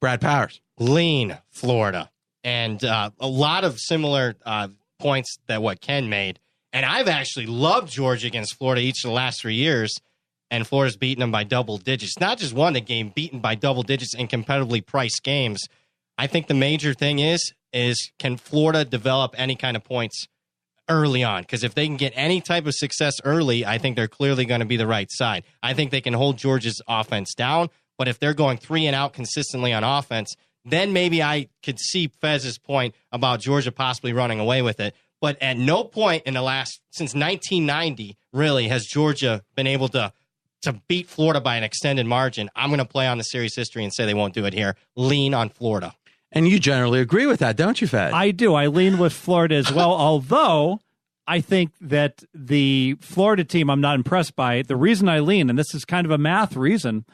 Brad Powers. Lean Florida. And a lot of similar points that what Ken made. And I've actually loved Georgia against Florida each of the last 3 years. And Florida's beaten them by double digits. Not just won the game, beaten by double digits in competitively priced games. I think the major thing is can Florida develop any kind of points early on? Because if they can get any type of success early, I think they're clearly going to be the right side. I think they can hold Georgia's offense down. But if they're going 3 and out consistently on offense, then maybe I could see Fez's point about Georgia possibly running away with it. But at no point in the since 1990, really, has Georgia been able to beat Florida by an extended margin. I'm going to play on the series history and say they won't do it here. Lean on Florida. And you generally agree with that, don't you, Fez? I do. I lean with Florida as well, although I think that the Florida team I'm not impressed by. The reason I lean, and this is kind of a math reason,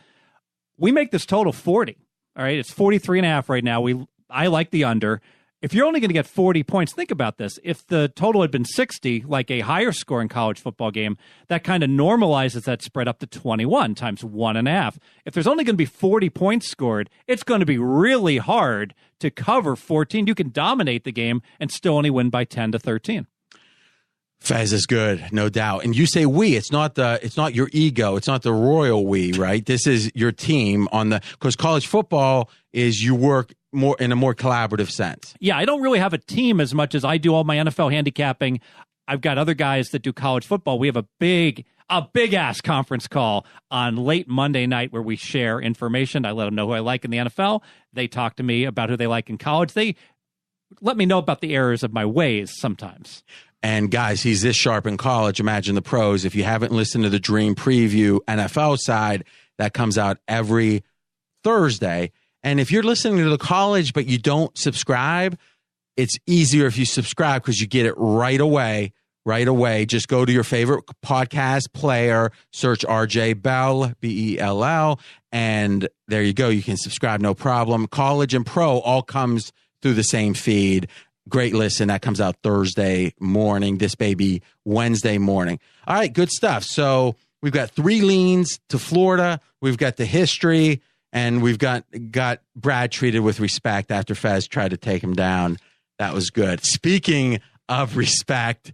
we make this total 40. All right, it's 43.5 right now. I like the under. If you're only going to get 40 points, think about this. If the total had been 60, like a higher scoring college football game, that kind of normalizes that spread up to 21 times 1.5. If there's only going to be 40 points scored, it's going to be really hard to cover 14. You can dominate the game and still only win by 10 to 13. Fez is good, no doubt. And you say we, it's not your ego, it's not the royal we, right? This is your team because college football is you work more in a more collaborative sense. Yeah, I don't really have a team as much as I do all my NFL handicapping. I've got other guys that do college football. We have a big ass conference call on late Monday night where we share information. I let them know who I like in the NFL. They talk to me about who they like in college. They let me know about the errors of my ways sometimes. And guys, he's this sharp in college. Imagine the pros. If you haven't listened to the Dream Preview NFL side, that comes out every Thursday. And if you're listening to the college, but you don't subscribe, it's easier if you subscribe because you get it right away. Right away. Just go to your favorite podcast player, search RJ Bell, Bell, and there you go. You can subscribe, no problem. College and pro all comes through the same feed. Great listen. That comes out Thursday morning. This baby Wednesday morning. All right, good stuff. So we've got 3 leans to Florida. We've got the history, and we've got Brad treated with respect after Fez tried to take him down. That was good. Speaking of respect,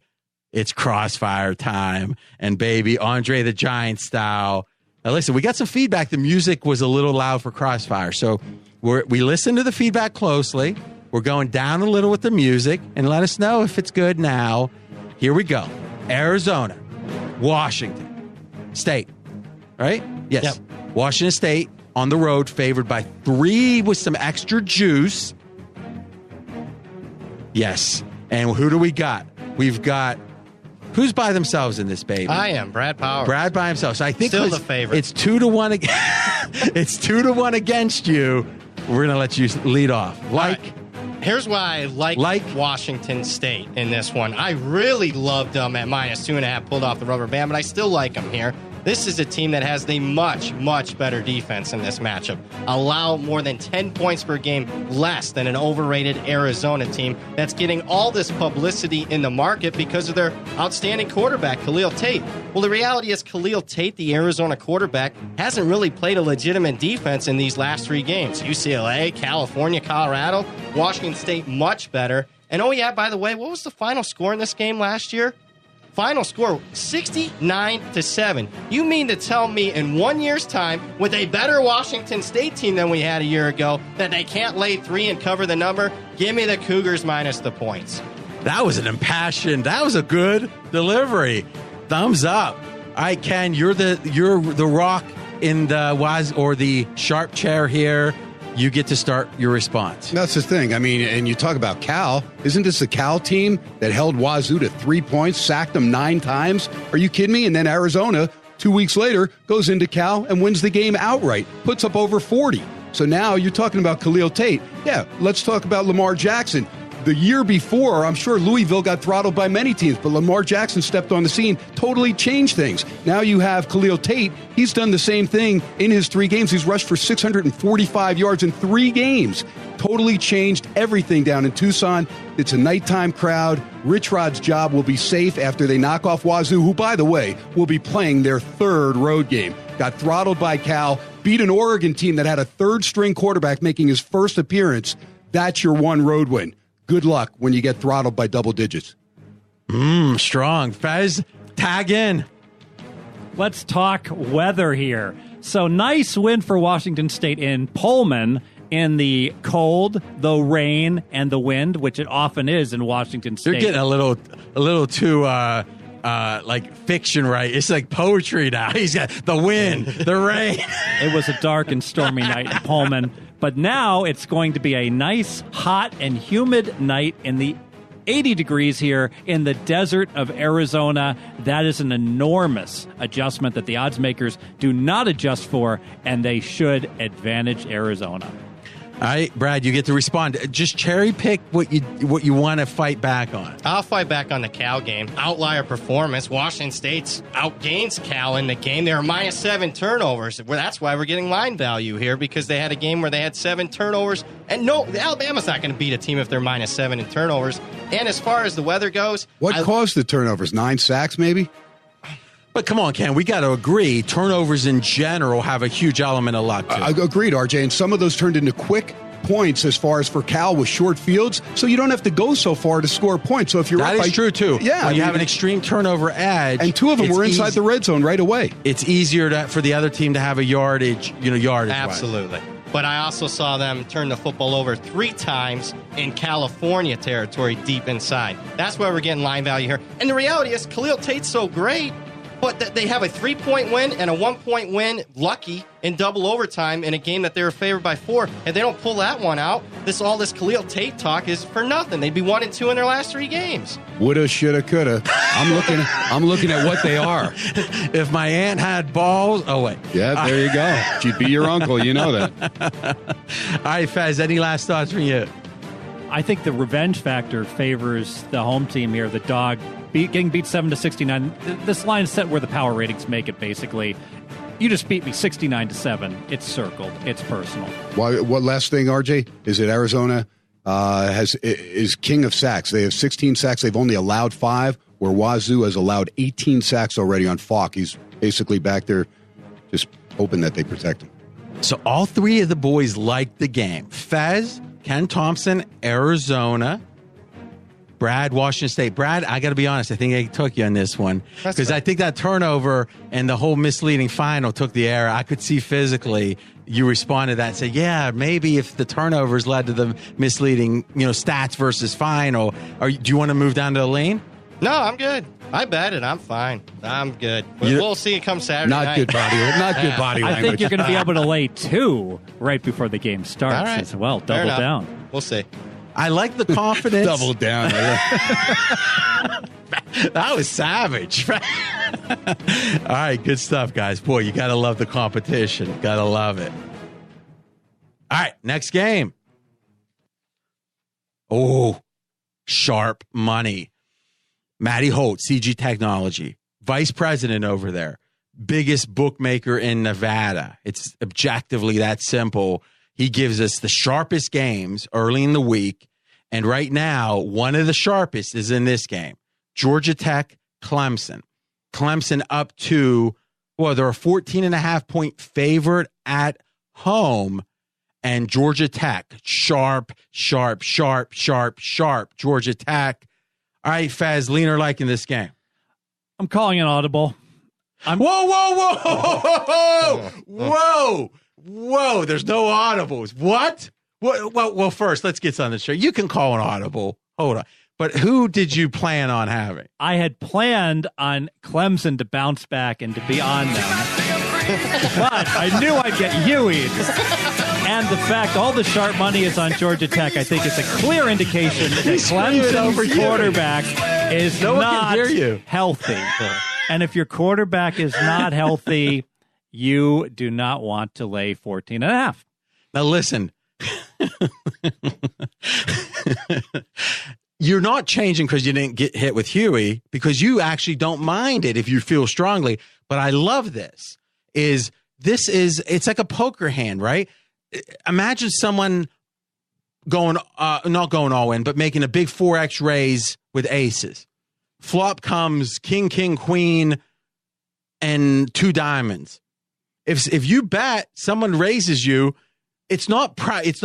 it's crossfire time, and baby, Andre the Giant style. Now listen, we got some feedback. The music was a little loud for crossfire, so we listened to the feedback closely. We're going down a little with the music, and let us know if it's good now. Here we go. Arizona, Washington State, right? Yes. Yep. Washington State on the road, favored by 3 with some extra juice. Yes. And who do we got? We've got, who's by themselves in this, baby? I am, Brad Powers. Brad by himself. So I think still the favorite. It's 2-1. It's 2-1 against you. We're going to let you lead off. Here's why I like Washington State in this one. I really loved them at -2.5, pulled off the rubber band, but I still like them here. This is a team that has the much, much better defense in this matchup. Allow more than 10 points per game less than an overrated Arizona team that's getting all this publicity in the market because of their outstanding quarterback, Khalil Tate. Well, the reality is Khalil Tate, the Arizona quarterback, hasn't really played a legitimate defense in these last 3 games. UCLA, California, Colorado, Washington State much better. And oh yeah, by the way, what was the final score in this game last year? Final score, 69-7. You mean to tell me in 1 year's time, with a better Washington State team than we had a year ago, that they can't lay 3 and cover the number? Give me the Cougars minus the points. That was an impassioned, that was a good delivery. Thumbs up. All right, Ken, you're the rock in the sharp chair here. You get to start your response. That's the thing. I mean, and you talk about Cal. Isn't this the Cal team that held Wazoo to 3 points, sacked them 9 times? Are you kidding me? And then Arizona, 2 weeks later, goes into Cal and wins the game outright, puts up over 40. So now you're talking about Khalil Tate. Yeah, let's talk about Lamar Jackson. The year before, I'm sure Louisville got throttled by many teams, but Lamar Jackson stepped on the scene, totally changed things. Now you have Khalil Tate. He's done the same thing in his 3 games. He's rushed for 645 yards in 3 games. Totally changed everything down in Tucson. It's a nighttime crowd. Rich Rod's job will be safe after they knock off Wazoo, who, by the way, will be playing their 3rd road game. Got throttled by Cal, beat an Oregon team that had a 3rd-string quarterback making his first appearance. That's your 1 road win. Good luck when you get throttled by double digits. Strong. Fez, tag in. Let's talk weather here. So nice win for Washington State in Pullman in the cold, the rain, and the wind, which it often is in Washington State. You're getting a little too like fiction, right? It's like poetry now. He's got the wind, the rain. It was a dark and stormy night in Pullman, but now it's going to be a nice, hot, and humid night in the 80 degrees here in the desert of Arizona. That is an enormous adjustment that the odds makers do not adjust for, and they should advantage Arizona. All right, Brad, you get to respond. Just cherry pick what you want to fight back on. I'll fight back on the Cal game. Outlier performance. Washington State's outgains Cal in the game. They were -7 turnovers. Well, that's why we're getting line value here, because they had a game where they had 7 turnovers. And no, Alabama's not going to beat a team if they're -7 in turnovers. And as far as the weather goes... What caused the turnovers? 9 sacks, maybe? But come on, Ken, we got to agree, turnovers in general have a huge element of luck, too. Agreed, RJ, and some of those turned into quick points as far as for Cal with short fields, so you don't have to go so far to score points. So if you're that is true, too. Yeah. When you have an extreme turnover edge. And 2 of them were inside the red zone right away. It's easier for the other team to have a yardage. Absolutely. But I also saw them turn the football over 3 times in California territory deep inside. That's why we're getting line value here. And the reality is, Khalil Tate's so great, but they have a 3-point win and a 1-point win, lucky, in double overtime in a game that they were favored by 4. And they don't pull that one out, all this Khalil Tate talk is for nothing. They'd be 1-2 in their last 3 games. Woulda, shoulda, coulda. I'm looking at what they are. If my aunt had balls, oh wait. Yeah, there you go. She'd be your uncle, you know that. All right, Fez, any last thoughts from you? I think the revenge factor favors the home team here. The dog getting beat 7-69. This line is set where the power ratings make it, basically. You just beat me 69-7. It's circled. It's personal. What last thing, RJ, is that Arizona is king of sacks. They have 16 sacks. They've only allowed 5, where Wazoo has allowed 18 sacks already on Falk. He's basically back there just hoping that they protect him. So all 3 of the boys liked the game. Fez, Ken Thomson, Arizona, Brad, Washington State. Brad, I got to be honest, I think I took you on this one, because I think that turnover and the whole misleading final took the air. I could see physically you responded to that and said, yeah, maybe if the turnovers led to the misleading, stats versus final. Do you want to move down to the lane? No, I'm good. I bet it. I'm fine. I'm good. We'll see it come Saturday night. Good body language. I think you're going to be able to lay 2 right before the game starts as well. Double down. We'll see. I like the confidence. Double down. That was savage. All right, good stuff, guys. Boy, you got to love the competition. Got to love it. All right, next game. Oh, sharp money. Matty Holt, CG Technology, vice president over there, biggest bookmaker in Nevada. It's objectively that simple. He gives us the sharpest games early in the week. And right now, one of the sharpest is in this game. Georgia Tech, Clemson. Clemson up to, they're a 14.5-point favorite at home. And Georgia Tech, sharp. Georgia Tech. All right, Faz, lean or like in this game? I'm calling an audible. Whoa, there's no audibles. What? Well, first, let's get on the show. You can call an audible. Hold on. But who did you plan on having? I had planned on Clemson to bounce back and to be on them. But I knew I'd get Huey. And the fact all the sharp money is on Georgia Tech, I think it's a clear indication that Clemson's quarterback is not healthy. And if your quarterback is not healthy, you do not want to lay 14.5. Now listen, you're not changing because you didn't get hit with Huey, because you actually don't mind it if you feel strongly. But I love this. It's like a poker hand, right? Imagine someone not going all in, but making a big 4X raise with aces. Flop comes king, queen, and 2 diamonds. If you bet, someone raises you, it's not pride. It's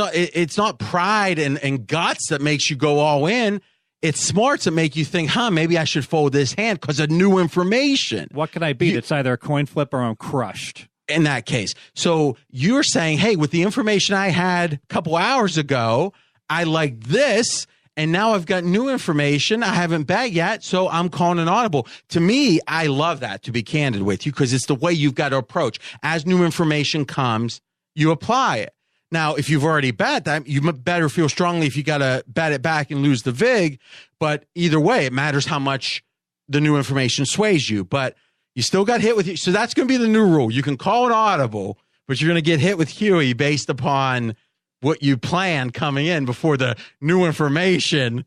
not pride and guts that makes you go all in. It's smarts that make you think, maybe I should fold this hand because of new information. What can I beat? It's either a coin flip or I'm crushed. In that case. So you're saying, hey, with the information I had a couple hours ago, I like this, And now I've got new information. I haven't bet yet, so I'm calling an audible. To me, I love that, to be candid with you, because it's the way you've got to approach. As new information comes, you apply it. Now, if you've already bet that, you better feel strongly if you got to bet it back and lose the VIG. But either way, it matters how much the new information sways you. But you still got hit with you. So that's going to be the new rule. You can call an audible, but you're going to get hit with Huey based upon what you planned coming in before the new information.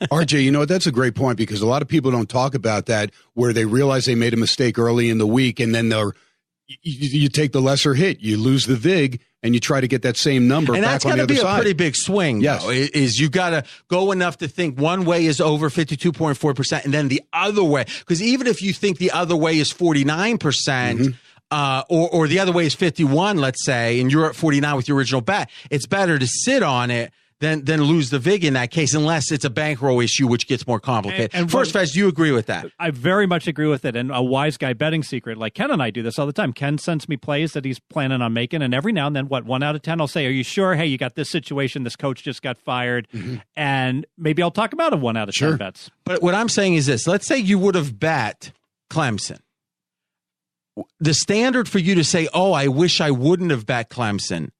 RJ, you know, that's a great point, because a lot of people don't talk about that, where they realize they made a mistake early in the week, and then you take the lesser hit, you lose the VIG, and you try to get that same number and back on the other side. And that's got to be a pretty big swing, yes. though, is you got to go enough to think one way is over 52.4%, and then the other way, because even if you think the other way is 49%, or the other way is 51, let's say, and you're at 49 with your original bet, it's better to sit on it than lose the VIG in that case, unless it's a bankroll issue, which gets more complicated. And first, Fez, do you agree with that? I very much agree with it. And a wise guy betting secret, like Ken and I do this all the time. Ken sends me plays that he's planning on making, and every now and then, 1 out of 10, I'll say, are you sure? Hey, you got this situation. This coach just got fired. And maybe I'll talk about a 1 out of 10 bets. But what I'm saying is this. Let's say you would have bet Clemson. The standard for you to say, oh, I wish I wouldn't have bet Clemson,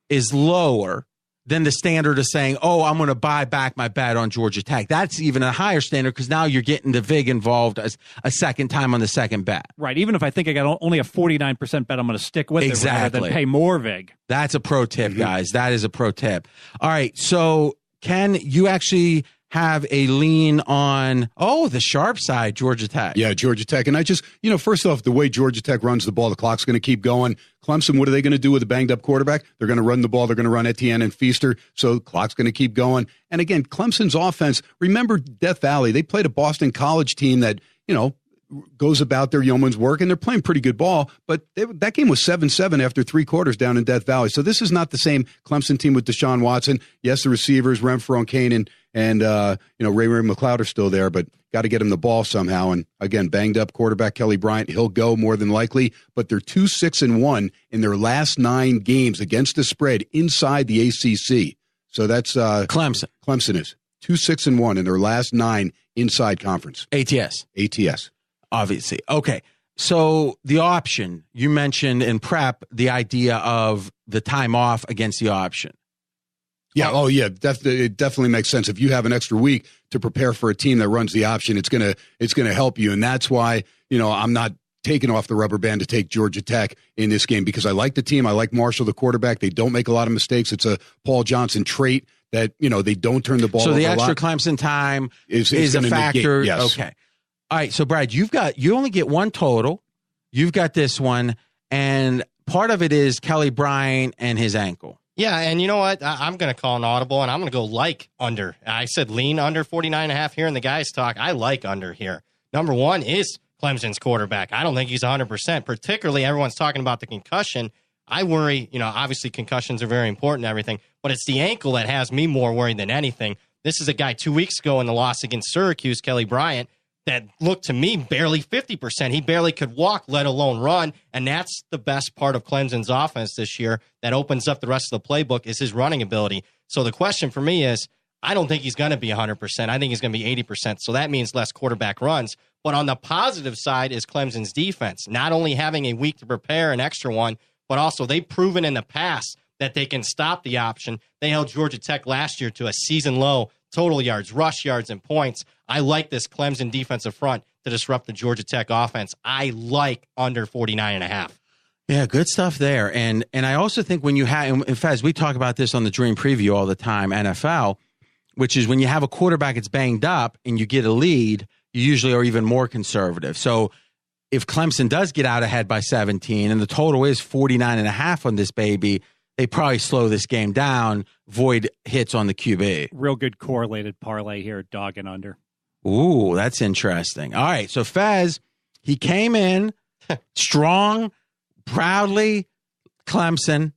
is lower than the standard of saying, oh, I'm going to buy back my bet on Georgia Tech. That's even a higher standard, because now you're getting the VIG involved as a second time on the second bet. Right. Even if I think I got only a 49% bet, I'm going to stick with it rather than pay more VIG. That's a pro tip, guys. That is a pro tip. All right. So, Ken, you actually have a lean on, the sharp side, Georgia Tech. Yeah, Georgia Tech. And I just, first off, the way Georgia Tech runs the ball, the clock's going to keep going. Clemson, what are they going to do with a banged-up quarterback? They're going to run the ball. They're going to run Etienne and Feaster, so the clock's going to keep going. And again, Clemson's offense, remember Death Valley, they played a Boston College team that, goes about their yeoman's work, and they're playing pretty good ball, but that game was 7-7 after 3 quarters down in Death Valley. So this is not the same Clemson team with Deshaun Watson. Yes, the receivers, Renfro and Kane and Ray McLeod are still there, but got to get him the ball somehow. And again, banged up quarterback Kelly Bryant, he'll go more than likely, but they're 2-6-1 in their last 9 games against the spread inside the ACC. So that's Clemson. Clemson is 2-6-1 in their last 9 inside conference. ATS. Obviously. Okay. So the option, you mentioned in prep the idea of the time off against the option. Yeah. Oh, yeah. It definitely makes sense. If you have an extra week to prepare for a team that runs the option, it's gonna help you. And that's why, I'm not taking off the rubber band to take Georgia Tech in this game, because I like the team. I like Marshall, the quarterback. They don't make a lot of mistakes. It's a Paul Johnson trait that, they don't turn the ball over a lot. So the extra Clemson time is a factor. Negate, yes. Okay. All right, so Brad, you only get one total. You've got this one, and part of it is Kelly Bryant and his ankle. Yeah, and you know what? I'm going to call an audible, and I'm going to go under. I said lean under 49.5 here in the guys' talk. I like under here. Number one is Clemson's quarterback. I don't think he's 100%, particularly everyone's talking about the concussion. I worry, obviously concussions are very important and everything, but it's the ankle that has me more worried than anything. This is a guy 2 weeks ago in the loss against Syracuse, Kelly Bryant, that looked to me barely 50%. He barely could walk, let alone run. And that's the best part of Clemson's offense this year that opens up the rest of the playbook is his running ability. So the question for me is, I don't think he's going to be 100%. I think he's going to be 80%. So that means less quarterback runs. But on the positive side is Clemson's defense, not only having a week to prepare, an extra one, but also they've proven in the past that they can stop the option. They held Georgia Tech last year to a season low total yards, rush yards, and points. I like this Clemson defensive front to disrupt the Georgia Tech offense. I like under 49.5. Yeah, good stuff there. And I also think when you have, in fact, we talk about this on the Dream Preview all the time, NFL, which is when you have a quarterback that's banged up and you get a lead, you usually are even more conservative. So if Clemson does get out ahead by 17 and the total is 49.5 on this baby, they probably slow this game down, void hits on the QB. Real good correlated parlay here, dog and under. Ooh, that's interesting. All right, so Fez, he came in strong, proudly, Clemson,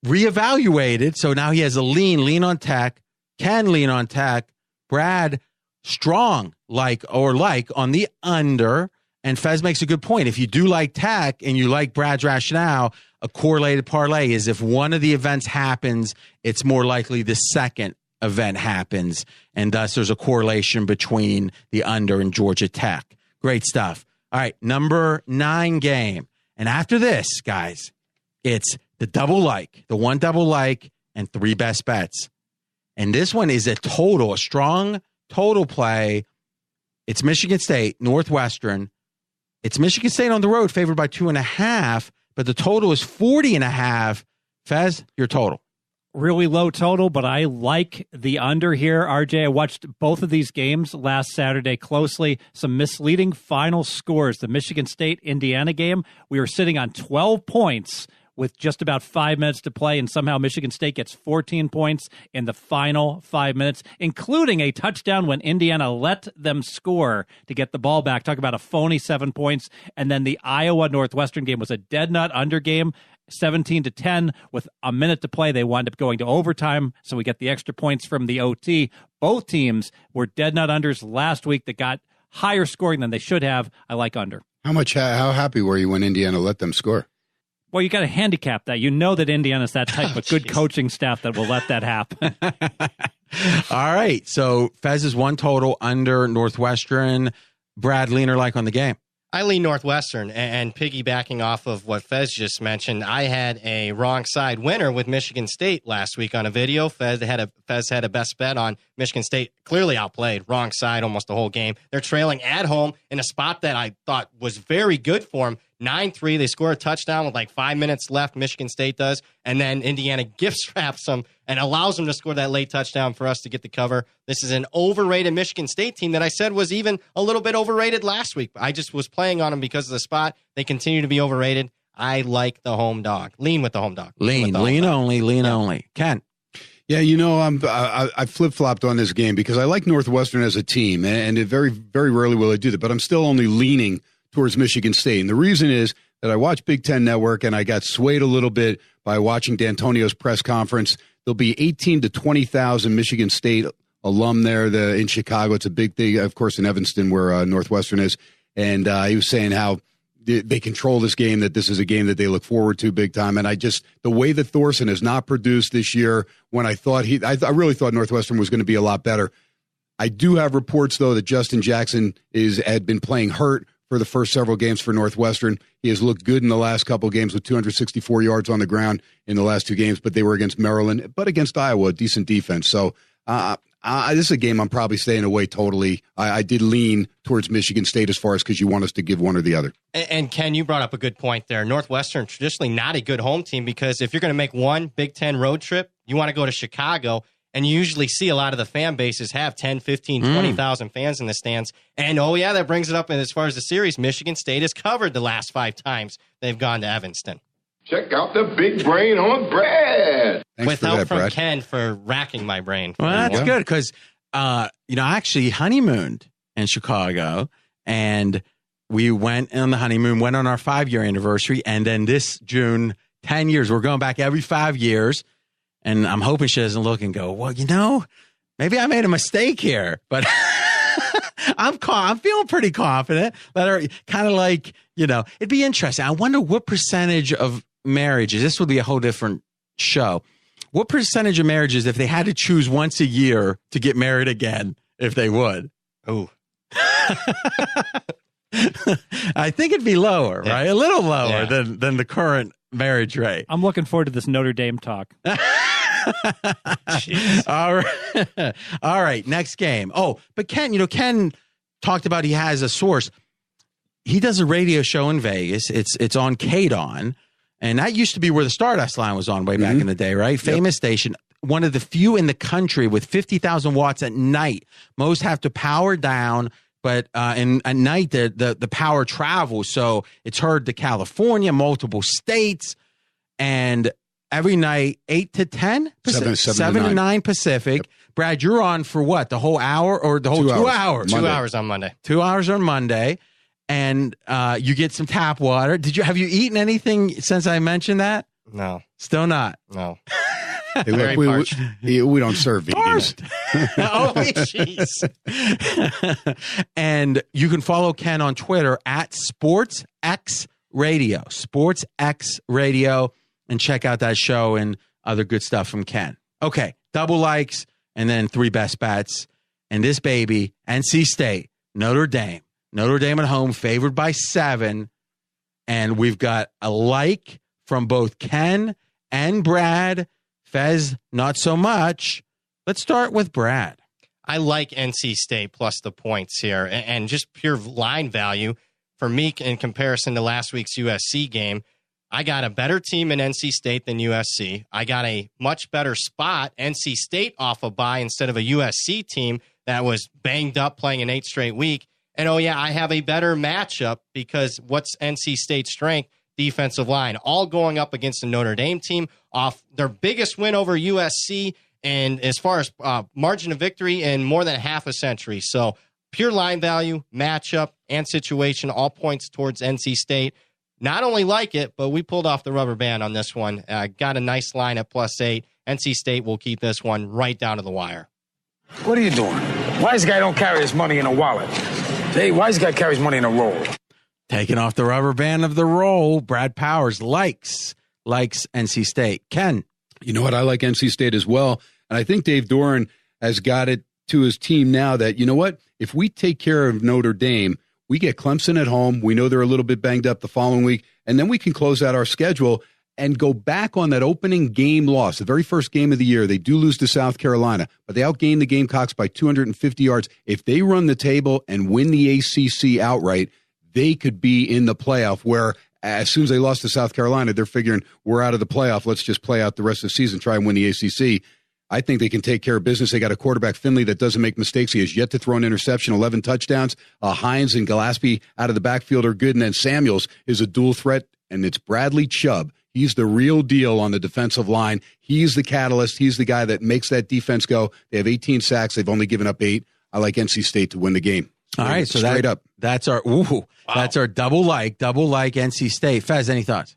reevaluated, so now he has a lean on Tech, can lean on Tech. Brad, strong, like on the under. And Fez makes a good point. If you do like Tech and you like Brad's rationale, a correlated parlay is if one of the events happens, it's more likely the second event happens, and thus there's a correlation between the under and Georgia Tech. Great stuff. All right, number 9 game. And after this, guys, it's the one double like, and 3 best bets. And this one is a strong total play. It's Michigan State, Northwestern. It's Michigan State on the road, favored by 2.5, but the total is 40.5. Fez, your total. Really low total, but I like the under here, RJ. I watched both of these games last Saturday closely. Some misleading final scores. The Michigan State-Indiana game, we were sitting on 12 points with just about 5 minutes to play, and somehow Michigan State gets 14 points in the final 5 minutes, including a touchdown when Indiana let them score to get the ball back. Talk about a phony 7 points. And then the Iowa-Northwestern game was a dead nut under game. 17-10 with a minute to play. They wind up going to overtime, so we get the extra points from the OT. Both teams were dead nut unders last week that got higher scoring than they should have. I like under. How happy were you when Indiana let them score? Well, you got to handicap that. You know that Indiana's that type of good coaching staff that will let that happen. All right, so Fez's one total under Northwestern. Brad, lean or like on the game? I lean Northwestern, and piggybacking off of what Fez just mentioned, I had a wrong side winner with Michigan State last week on a video. Fez had a best bet on Michigan State, clearly outplayed, wrong side almost the whole game. They're trailing at home in a spot that I thought was very good for them. 9-3, they score a touchdown with like 5 minutes left, Michigan State does, and then Indiana gift wraps them and allows them to score that late touchdown for us to get the cover. This is an overrated Michigan State team that I said was even a little bit overrated last week. I just was playing on them because of the spot. They continue to be overrated. I like the home dog. Lean with the home dog. Lean only. Ken? Yeah, I flip-flopped on this game because I like Northwestern as a team, and it very, very rarely will I do that, but I'm still only leaning towards Michigan State. And the reason is that I watch Big Ten Network, and I got swayed a little bit by watching D'Antonio's press conference. There'll be 18 to 20,000 Michigan State alum there in Chicago. It's a big thing, of course, in Evanston where Northwestern is. And he was saying how they control this game, that this is a game that they look forward to big time. And the way that Thomson has not produced this year, when I really thought Northwestern was going to be a lot better. I do have reports, though, that Justin Jackson had been playing hurt for the first several games for Northwestern. He has looked good in the last couple of games with 264 yards on the ground in the last 2 games, but they were against Maryland, but against Iowa, a decent defense. So this is a game I'm probably staying away totally. I did lean towards Michigan State as far as because you want us to give one or the other. And Ken, you brought up a good point there. Northwestern, traditionally not a good home team because if you're going to make one Big Ten road trip, you want to go to Chicago. And you usually see a lot of the fan bases have 10, 15, 20,000 fans in the stands. And, that brings it up. And as far as the series, Michigan State has covered the last 5 times they've gone to Evanston. Check out the big brain on Brad. With help from Ken for racking my brain. Well, that's good because, I actually honeymooned in Chicago. And we went on the honeymoon, went on our 5-year anniversary. And then this June, 10 years. We're going back every 5 years. And I'm hoping she doesn't look and go, well, maybe I made a mistake here. But I'm feeling pretty confident. Let her kind of like, it'd be interesting. I wonder what percentage of marriages, this would be a whole different show. What percentage of marriages, if they had to choose once a year to get married again, if they would? Oh. I think it'd be lower, right? A little lower than the current marriage rate. I'm looking forward to this Notre Dame talk. All right. Next game. Oh, but Ken talked about he has a source. He does a radio show in Vegas. It's on KDON, and that used to be where the Stardust line was on way back in the day, right? Famous station. One of the few in the country with 50,000 watts at night. Most have to power down, but at night the power travels, so it's heard to California, multiple states, and every night, 8 to 10 Pacific, 7 to 9 Pacific. Yep. Brad, you're on for what? The whole hour or the whole 2 hours? 2 hours on Monday. 2 hours on Monday, and you get some tap water. Have you eaten anything since I mentioned that? No. Still not? No. Hey, look, we don't serve vegan. Oh, jeez. And you can follow Ken on Twitter at SportsXRadio. SportsXRadio. And check out that show and other good stuff from Ken. Okay, double likes and then 3 best bets. And this baby, NC State, Notre Dame at home, favored by 7. And we've got a like from both Ken and Brad. Fez, not so much. Let's start with Brad. I like NC State plus the points here, and just pure line value for me in comparison to last week's USC game. I got a better team in NC State than USC. I got a much better spot, NC State off a bye instead of a USC team that was banged up playing an 8th straight week. And, oh, yeah, I have a better matchup because what's NC State's strength? Defensive line, all going up against the Notre Dame team off their biggest win over USC, and as far as margin of victory in more than half a century. So pure line value, matchup, and situation, all points towards NC State. Not only like it, but we pulled off the rubber band on this one. Got a nice line at +8. NC State will keep this one right down to the wire. What are you doing? Why this guy don't carry his money in a wallet? Hey, why this guy carry his money in a roll? Taking off the rubber band of the roll, Brad Powers likes NC State. Ken? You know what? I like NC State as well. And I think Dave Doran has got it to his team now that, you know what? If we take care of Notre Dame, we get Clemson at home. We know they're a little bit banged up the following week. And then we can close out our schedule and go back on that opening game loss, the very first game of the year. They do lose to South Carolina, but they outgained the Gamecocks by 250 yards. If they run the table and win the ACC outright, they could be in the playoff, where as soon as they lost to South Carolina, they're figuring we're out of the playoff. Let's just play out the rest of the season, try and win the ACC. I think they can take care of business. They got a quarterback, Finley, that doesn't make mistakes. He has yet to throw an interception, 11 touchdowns. Hines and Gillespie out of the backfield are good. And then Samuels is a dual threat, and it's Bradley Chubb. He's the real deal on the defensive line. He's the catalyst. He's the guy that makes that defense go. They have 18 sacks. They've only given up 8. I like NC State to win the game. All right, so straight up. That's our That's our double like NC State. Fez, any thoughts?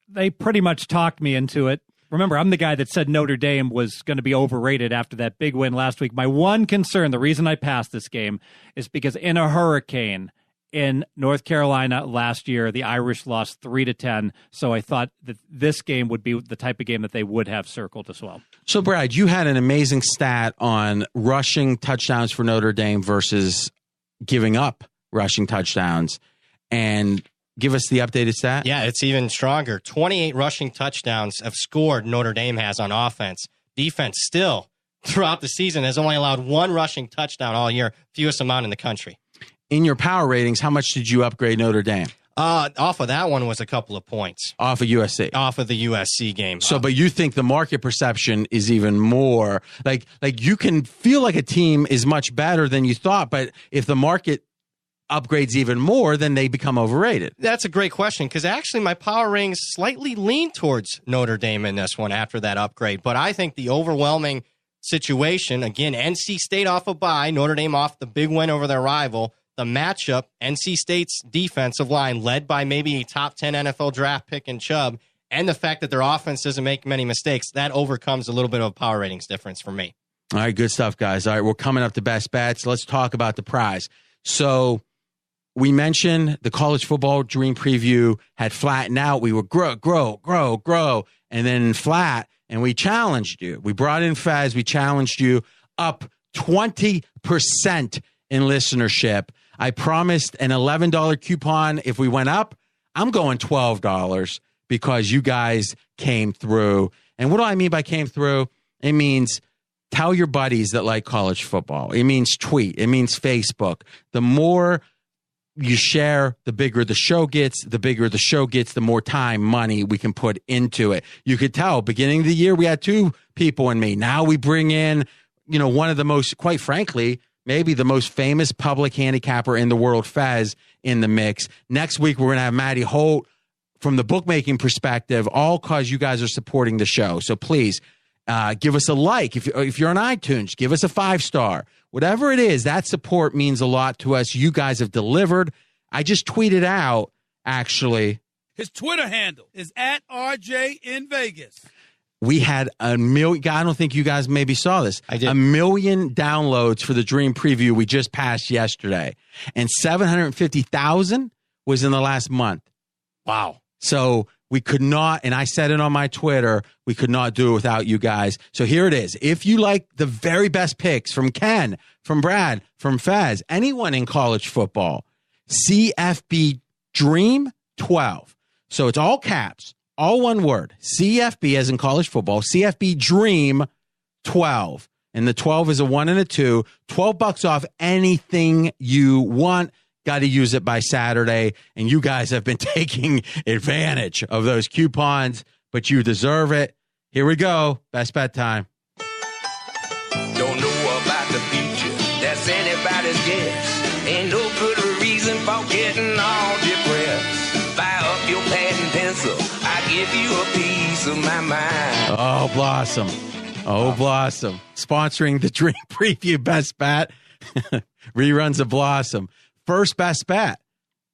They pretty much talked me into it. Remember, I'm the guy that said Notre Dame was going to be overrated after that big win last week. My one concern, the reason I passed this game, is because in a hurricane in North Carolina last year, the Irish lost 3-10. So I thought that this game would be the type of game that they would have circled as well. So, Brad, you had an amazing stat on rushing touchdowns for Notre Dame versus giving up rushing touchdowns, and give us the updated stat. Yeah, it's even stronger. 28 rushing touchdowns have scored Notre Dame has on offense. Defense still, throughout the season, has only allowed 1 rushing touchdown all year, fewest amount in the country. In your power ratings, how much did you upgrade Notre Dame? Off of that one was a couple of points. Off of USC. Off of the USC game. So, but you think the market perception is even more like you can feel like a team is much better than you thought, but if the market upgrades even more, then they become overrated. That's a great question, because actually my power ratings slightly lean towards Notre Dame in this one after that upgrade. But I think the overwhelming situation, again, NC State off a bye, Notre Dame off the big win over their rival. The matchup, NC State's defensive line, led by maybe a top 10 NFL draft pick in Chubb, and the fact that their offense doesn't make many mistakes, that overcomes a little bit of a power ratings difference for me. All right, good stuff, guys. All right, we're coming up to best bets. Let's talk about the prize. So we mentioned the college football dream preview had flattened out. We were grow, and then flat, and we challenged you. We brought in Fez. We challenged you up 20% in listenership. I promised an $11 coupon. If we went up, I'm going $12 because you guys came through. And what do I mean by came through? It means tell your buddies that like college football. It means tweet. It means Facebook. The more you share, the bigger the show gets. The bigger the show gets, the more time, money we can put into it. You could tell, beginning of the year, we had 2 people and me. Now we bring in, one of the most, quite frankly, maybe the most famous public handicapper in the world, Fez, in the mix. Next week, we're going to have Maddie Holt from the bookmaking perspective, all because you guys are supporting the show. So please give us a like. If you're on iTunes, give us a 5-star. Whatever it is, that support means a lot to us. You guys have delivered. I just tweeted out, actually. His Twitter handle is @RJ in Vegas. We had 1 million. I don't think you guys maybe saw this. I did. 1 million downloads for the Dream Preview we just passed yesterday. And 750,000 was in the last month. Wow. So We could not, and I said it on my Twitter, we could not do it without you guys. So here it is. If you like the very best picks from Ken, from Brad, from Fez, anyone in college football, CFB Dream 12. So it's all caps, all one word. CFB as in college football, CFB Dream 12. And the 12 is a 1 and a 2. $12 off anything you want. Got to use it by Saturday. And you guys have been taking advantage of those coupons, but you deserve it. Here we go. Best bet time. Don't know about the future. That's anybody's guess. Ain't no good reason for getting all depressed. Fire up your pad and pencil. I give you a piece of my mind. Oh, Blossom. Oh, Blossom. Sponsoring the Dream Preview Best Bet. Reruns of Blossom. First best bet,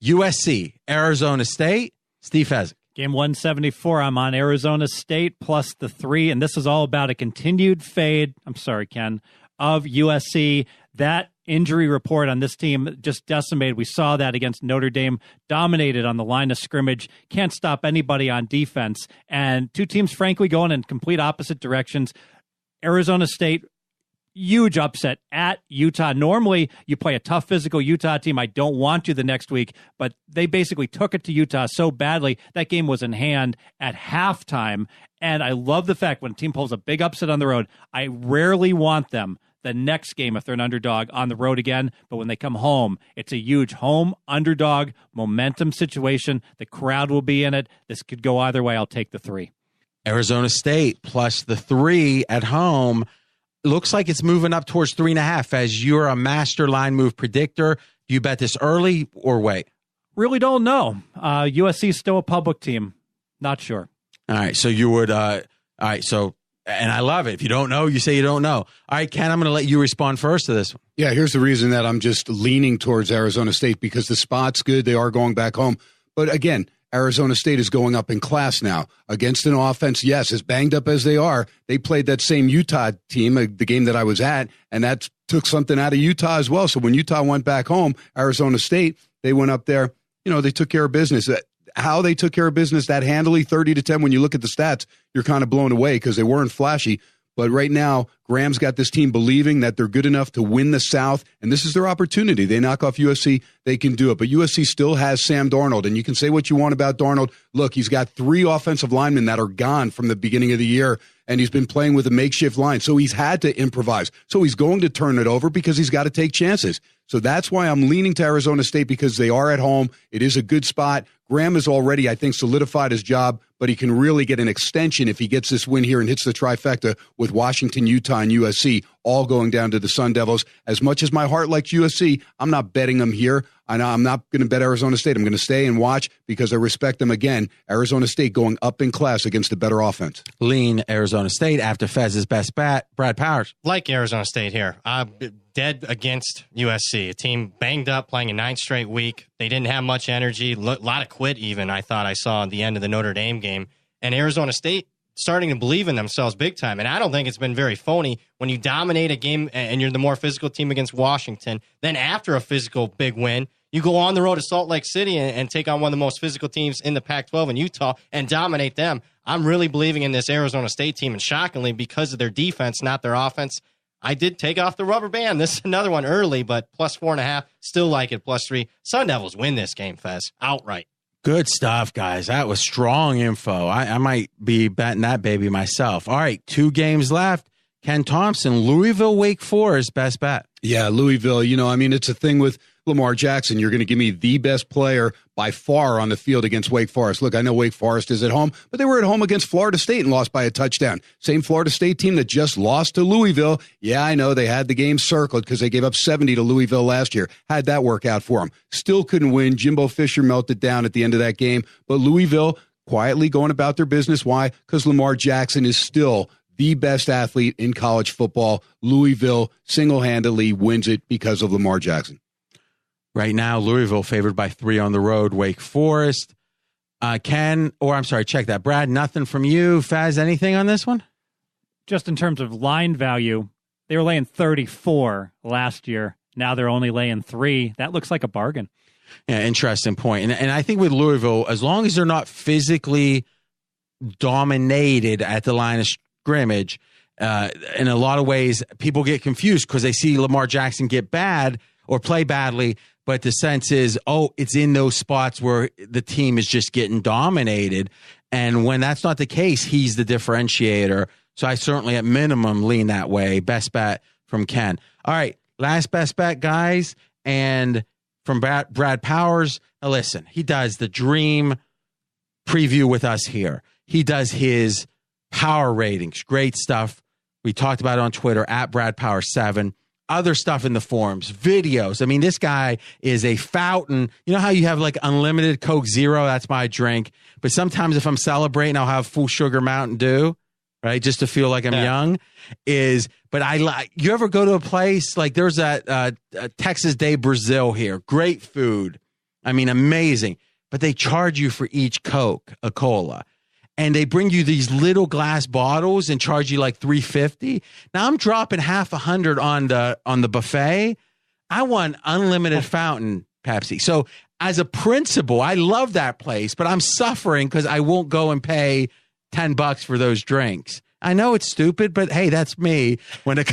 USC, Arizona State, Steve Fezzik. Game 174, I'm on Arizona State plus the 3, and this is all about a continued fade, I'm sorry, Ken, of USC. That injury report on this team just decimated. We saw that against Notre Dame, dominated on the line of scrimmage, can't stop anybody on defense, and two teams, frankly, going in complete opposite directions. Arizona State, huge upset at Utah. Normally, you play a tough physical Utah team. I don't want to the next week, but they basically took it to Utah so badly. That game was in hand at halftime, and I love the fact when a team pulls a big upset on the road, I rarely want them the next game if they're an underdog on the road again, but when they come home, it's a huge home underdog momentum situation. The crowd will be in it. This could go either way. I'll take the 3. Arizona State plus the 3 at home. Looks like it's moving up towards 3.5 as you're a master line move predictor. Do you bet this early or wait? Really don't know. USC is still a public team. Not sure. All right. So you would, all right. So, and I love it. If you don't know, you say you don't know. All right, Ken, I'm going to let you respond first to this one. Yeah, here's the reason that I'm just leaning towards Arizona State because the spot's good. They are going back home. But again, Arizona State is going up in class now against an offense, yes, as banged up as they are. They played that same Utah team, the game that I was at, and that took something out of Utah as well. So when Utah went back home, Arizona State, they went up there, they took care of business. How they took care of business that handily, 30-10, when you look at the stats, you're kind of blown away because they weren't flashy. But right now, Graham's got this team believing that they're good enough to win the South, and this is their opportunity. They knock off USC, they can do it. But USC still has Sam Darnold, and you can say what you want about Darnold. Look, he's got 3 offensive linemen that are gone from the beginning of the year, and he's been playing with a makeshift line. So he's had to improvise. So he's going to turn it over because he's got to take chances. So that's why I'm leaning to Arizona State because they are at home. It is a good spot. Graham has already, I think, solidified his job, but he can really get an extension if he gets this win here and hits the trifecta with Washington, Utah, and USC, all going down to the Sun Devils. As much as my heart likes USC, I'm not betting them here. I'm not going to bet Arizona State. I'm going to stay and watch because I respect them again. Arizona State going up in class against a better offense. Lean Arizona State after Fez's best bet. Brad Powers. Like Arizona State here. Dead against USC, a team banged up, playing a 9th straight week. They didn't have much energy, a lot of quit even, I thought I saw at the end of the Notre Dame game. And Arizona State starting to believe in themselves big time. And I don't think it's been very phony when you dominate a game and you're the more physical team against Washington. Then after a physical big win, you go on the road to Salt Lake City and take on one of the most physical teams in the Pac-12 in Utah and dominate them. I'm really believing in this Arizona State team, and shockingly, because of their defense, not their offense, I did take off the rubber band. This is another one early, but plus 4.5. Still like it, plus 3. Sun Devils win this game, Fez, outright. Good stuff, guys. That was strong info. I might be betting that baby myself. All right, 2 games left. Ken Thomson, Louisville, Wake Forest, best bet. Yeah, Louisville, it's a thing with Lamar Jackson. You're going to give me the best player by far on the field against Wake Forest. Look, I know Wake Forest is at home, but they were at home against Florida State and lost by a touchdown. Same Florida State team that just lost to Louisville. Yeah, I know they had the game circled because they gave up 70 to Louisville last year. How'd that work out for them? Still couldn't win. Jimbo Fisher melted down at the end of that game. But Louisville quietly going about their business. Why? Because Lamar Jackson is still the best athlete in college football. Louisville single-handedly wins it because of Lamar Jackson. Right now, Louisville favored by 3 on the road. Wake Forest. Check that. Brad, nothing from you. Faz, anything on this one? Just in terms of line value, they were laying 34 last year. Now they're only laying 3. That looks like a bargain. Yeah, interesting point. And I think with Louisville, as long as they're not physically dominated at the line of scrimmage, in a lot of ways, people get confused because they see Lamar Jackson get bad or play badly. But the sense is, it's in those spots where the team is just getting dominated. And when that's not the case, he's the differentiator. So I certainly, at minimum, lean that way. Best bet from Ken. All right, last best bet, guys. And from Brad Powers, now listen, he does the dream preview with us here. He does his power ratings. Great stuff. We talked about it on Twitter, at Brad Power 7. Other stuff in the forums, videos. I mean, this guy is a fountain. You know how you have like unlimited Coke Zero? That's my drink. But sometimes if I'm celebrating, I'll have full sugar Mountain Dew, right? Just to feel like I'm young. But I like, you ever go to a place like there's that Texas Day Brazil here. Great food. I mean, amazing. But they charge you for each Coke, a cola. And they bring you these little glass bottles and charge you like $3.50. Now I'm dropping half $100 on the buffet. I want unlimited fountain Pepsi. So as a principle, I love that place, but I'm suffering because I won't go and pay $10 for those drinks. I know it's stupid, but hey, that's me.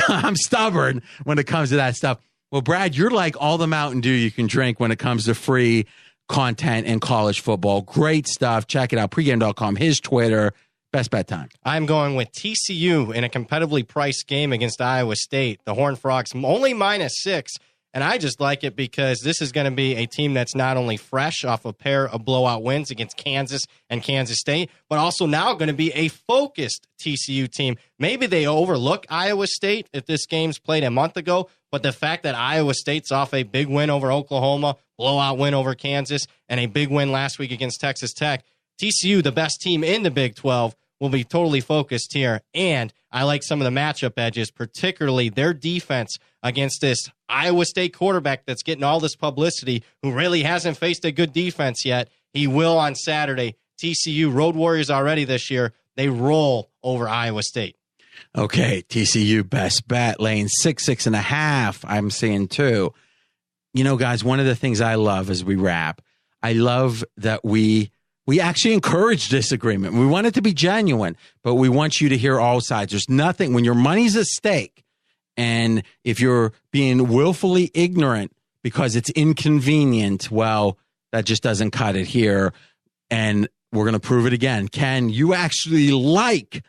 I'm stubborn when it comes to that stuff. Well, Brad, you're like all the Mountain Dew you can drink when it comes to free content in college football. Great stuff. Check it out. Pregame.com, his Twitter. Best bet time. I'm going with TCU in a competitively priced game against Iowa State. The Horned Frogs only -6. And I just like it because this is going to be a team that's not only fresh off a pair of blowout wins against Kansas and Kansas State, but also now going to be a focused TCU team. Maybe they overlook Iowa State if this game's played a month ago, but the fact that Iowa State's off a big win over Oklahoma, blowout win over Kansas, and a big win last week against Texas Tech, TCU, the best team in the Big 12, will be totally focused here. And I like some of the matchup edges, particularly their defense against this Iowa State quarterback that's getting all this publicity, who really hasn't faced a good defense yet. He will on Saturday. TCU, Road Warriors already this year, they roll over Iowa State. Okay, TCU best bet, laying 6.5. I'm seeing 2. You know, guys, one of the things I love as we wrap, I love that we actually encourage disagreement. We want it to be genuine, but we want you to hear all sides. There's nothing, when your money's at stake, and if you're being willfully ignorant because it's inconvenient, well, that just doesn't cut it here. And we're going to prove it again. Ken, you actually like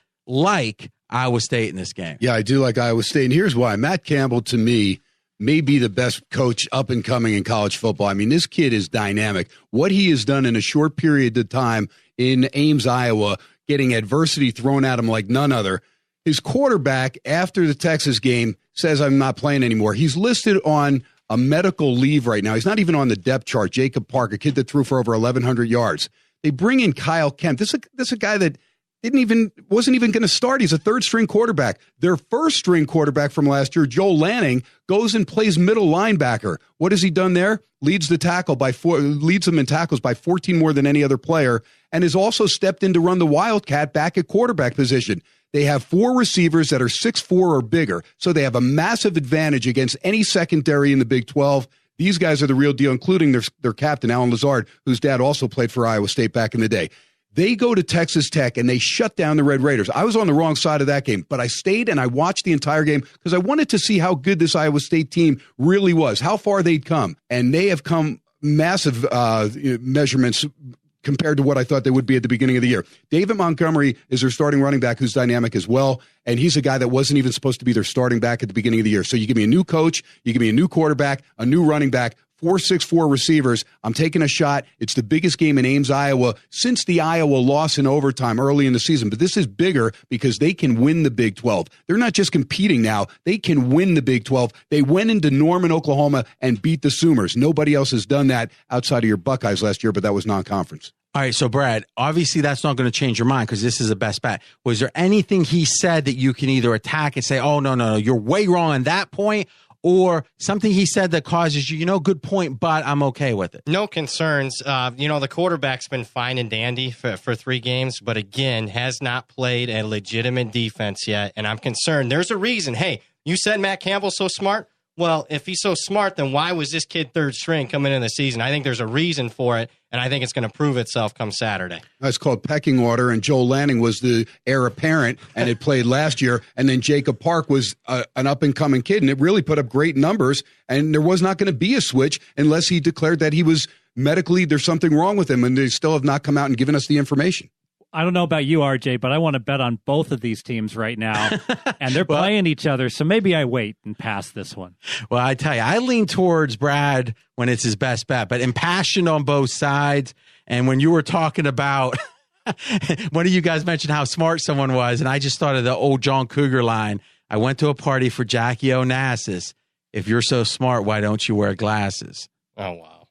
Iowa State in this game. Yeah, I do like Iowa State. And here's why. Matt Campbell, to me, may be the best coach up and coming in college football. I mean, this kid is dynamic. What he has done in a short period of time in Ames, Iowa, getting adversity thrown at him like none other. His quarterback, after the Texas game, says, I'm not playing anymore. He's listed on a medical leave right now. He's not even on the depth chart. Jacob Park, a kid that threw for over 1,100 yards. They bring in Kyle Kemp. This is a guy that wasn't even going to start. He's a third-string quarterback. Their first-string quarterback from last year, Joel Lanning, goes and plays middle linebacker. What has he done there? Leads them in tackles by 14 more than any other player, and has also stepped in to run the Wildcat back at quarterback position. They have 4 receivers that are 6'4" or bigger, so they have a massive advantage against any secondary in the Big 12. These guys are the real deal, including their captain, Alan Lazard, whose dad also played for Iowa State back in the day. They go to Texas Tech, and they shut down the Red Raiders. I was on the wrong side of that game, but I stayed and I watched the entire game because I wanted to see how good this Iowa State team really was, how far they'd come. And they have come massive measurements compared to what I thought they would be at the beginning of the year. David Montgomery is their starting running back, who's dynamic as well, and he's a guy that wasn't even supposed to be their starting back at the beginning of the year. So you give me a new coach, you give me a new quarterback, a new running back, 4-6-4 receivers. I'm taking a shot. It's the biggest game in Ames, Iowa, since the Iowa loss in overtime early in the season. But this is bigger because they can win the Big 12. They're not just competing now. They can win the Big 12. They went into Norman, Oklahoma, and beat the Sooners. Nobody else has done that outside of your Buckeyes last year, but that was non-conference. All right, so Brad, obviously that's not going to change your mind because this is a best bet. Was there anything he said that you can either attack and say, oh, no, you're way wrong on that point, or something he said that causes you, good point, but I'm okay with it? No concerns. The quarterback's been fine and dandy for 3 games, but again, has not played a legitimate defense yet, and I'm concerned. There's a reason. Hey, you said Matt Campbell's so smart. Well, if he's so smart, then why was this kid third string coming in the season? I think there's a reason for it, and I think it's going to prove itself come Saturday. That's called pecking order, and Joel Lanning was the heir apparent and had played last year, and then Jacob Park was an up-and-coming kid, and it really put up great numbers, and there was not going to be a switch unless he declared that he was medically, there's something wrong with him, and they still have not come out and given us the information. I don't know about you, RJ, but I want to bet on both of these teams right now, and they're playing each other, so maybe I wait and pass this one. Well, I tell you, I lean towards Brad when it's his best bet, but impassioned on both sides. And when you were talking about, one of you guys mentioned how smart someone was, and I just thought of the old John Cougar line. I went to a party for Jackie Onassis. If you're so smart, why don't you wear glasses? Oh, wow.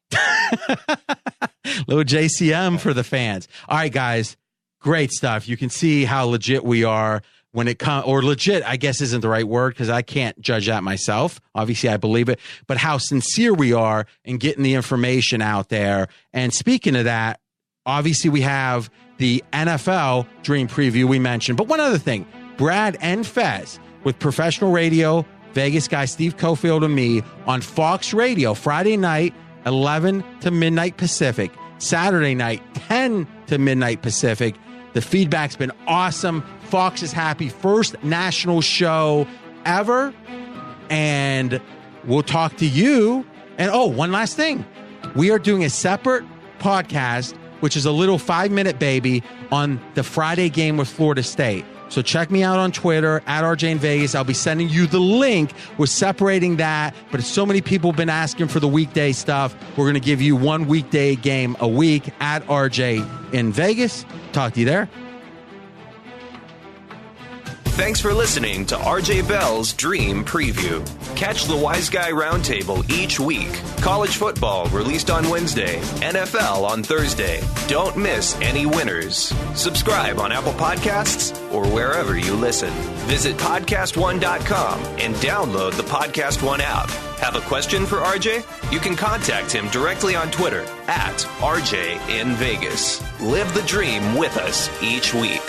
Little JCM for the fans. All right, guys. Great stuff. You can see how legit we are when it comes, or legit, I guess isn't the right word because I can't judge that myself. Obviously, I believe it, but how sincere we are in getting the information out there. And speaking of that, obviously we have the NFL Dream Preview we mentioned. But one other thing, Brad and Fez with professional radio, Vegas guy Steve Cofield and me on Fox Radio, Friday night, 11 to midnight Pacific, Saturday night, 10 to midnight Pacific. The feedback's been awesome. Fox is happy. First national show ever. And we'll talk to you. And one last thing. We are doing a separate podcast, which is a little 5-minute baby on the Friday game with Florida State. So check me out on Twitter, @RJ in Vegas. I'll be sending you the link. We're separating that, but so many people have been asking for the weekday stuff. We're going to give you one weekday game a week @RJ in Vegas. Talk to you there. Thanks for listening to RJ Bell's Dream Preview. Catch the Wise Guy Roundtable each week. College football released on Wednesday, NFL on Thursday. Don't miss any winners. Subscribe on Apple Podcasts or wherever you listen. Visit podcastone.com and download the Podcast One app. Have a question for RJ? You can contact him directly on Twitter @RJ in Vegas. Live the dream with us each week.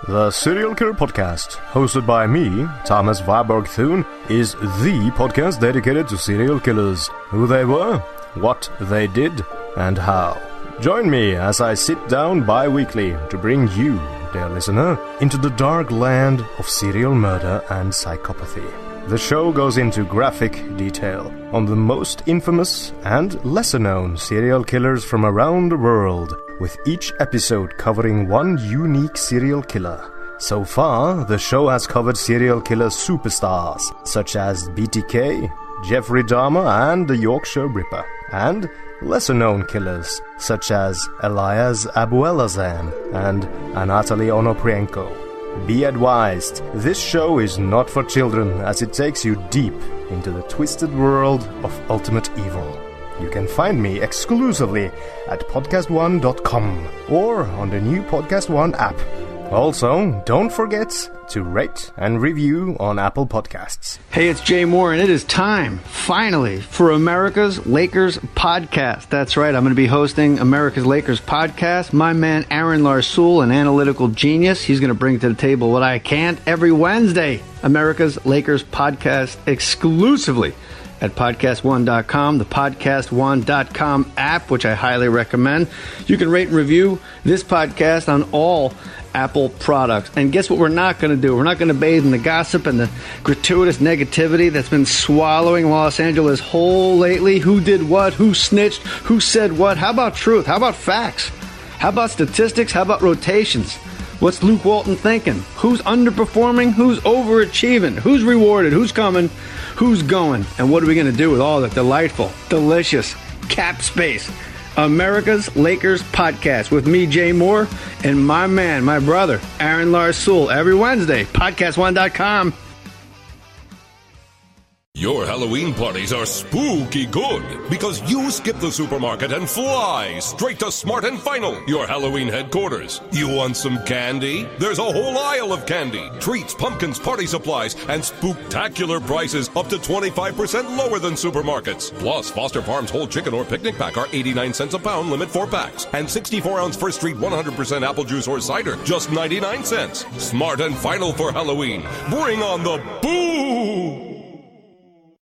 The Serial Killer Podcast, hosted by me, Thomas Warburg Thune, is the podcast dedicated to serial killers, who they were, what they did, and how. Join me as I sit down bi-weekly to bring you, dear listener, into the dark land of serial murder and psychopathy. The show goes into graphic detail on the most infamous and lesser-known serial killers from around the world, with each episode covering one unique serial killer. So far, the show has covered serial killer superstars such as BTK, Jeffrey Dahmer, and the Yorkshire Ripper, and lesser-known killers such as Elias Abuelazan and Anatoly Onoprienko. Be advised, this show is not for children as it takes you deep into the twisted world of ultimate evil. You can find me exclusively at podcastone.com or on the new Podcast One app. Also, don't forget to rate and review on Apple Podcasts. Hey, it's Jay Moore, and it is time, finally, for America's Lakers podcast. That's right, I'm going to be hosting America's Lakers podcast. My man Aaron Larsoul, an analytical genius, he's going to bring to the table what I can't every Wednesday. America's Lakers podcast exclusively at podcastone.com, the podcastone.com app, which I highly recommend. You can rate and review this podcast on all Apple products. And guess what we're not going to do? We're not going to bathe in the gossip and the gratuitous negativity that's been swallowing Los Angeles whole lately. Who did what? Who snitched? Who said what? How about truth? How about facts? How about statistics? How about rotations? What's Luke Walton thinking? Who's underperforming? Who's overachieving? Who's rewarded? Who's coming? Who's going? And what are we going to do with all that delightful, delicious cap space? America's Lakers podcast with me, Jay Moore, and my man, my brother, Aaron Larsoul, every Wednesday, podcastone.com. Your Halloween parties are spooky good because you skip the supermarket and fly straight to Smart & Final, your Halloween headquarters. You want some candy? There's a whole aisle of candy, treats, pumpkins, party supplies, and spooktacular prices up to 25% lower than supermarkets. Plus, Foster Farms whole chicken or picnic pack are 89 cents a pound, limit 4 packs. And 64-ounce First Street 100% apple juice or cider, just 99 cents. Smart & Final for Halloween. Bring on the boom!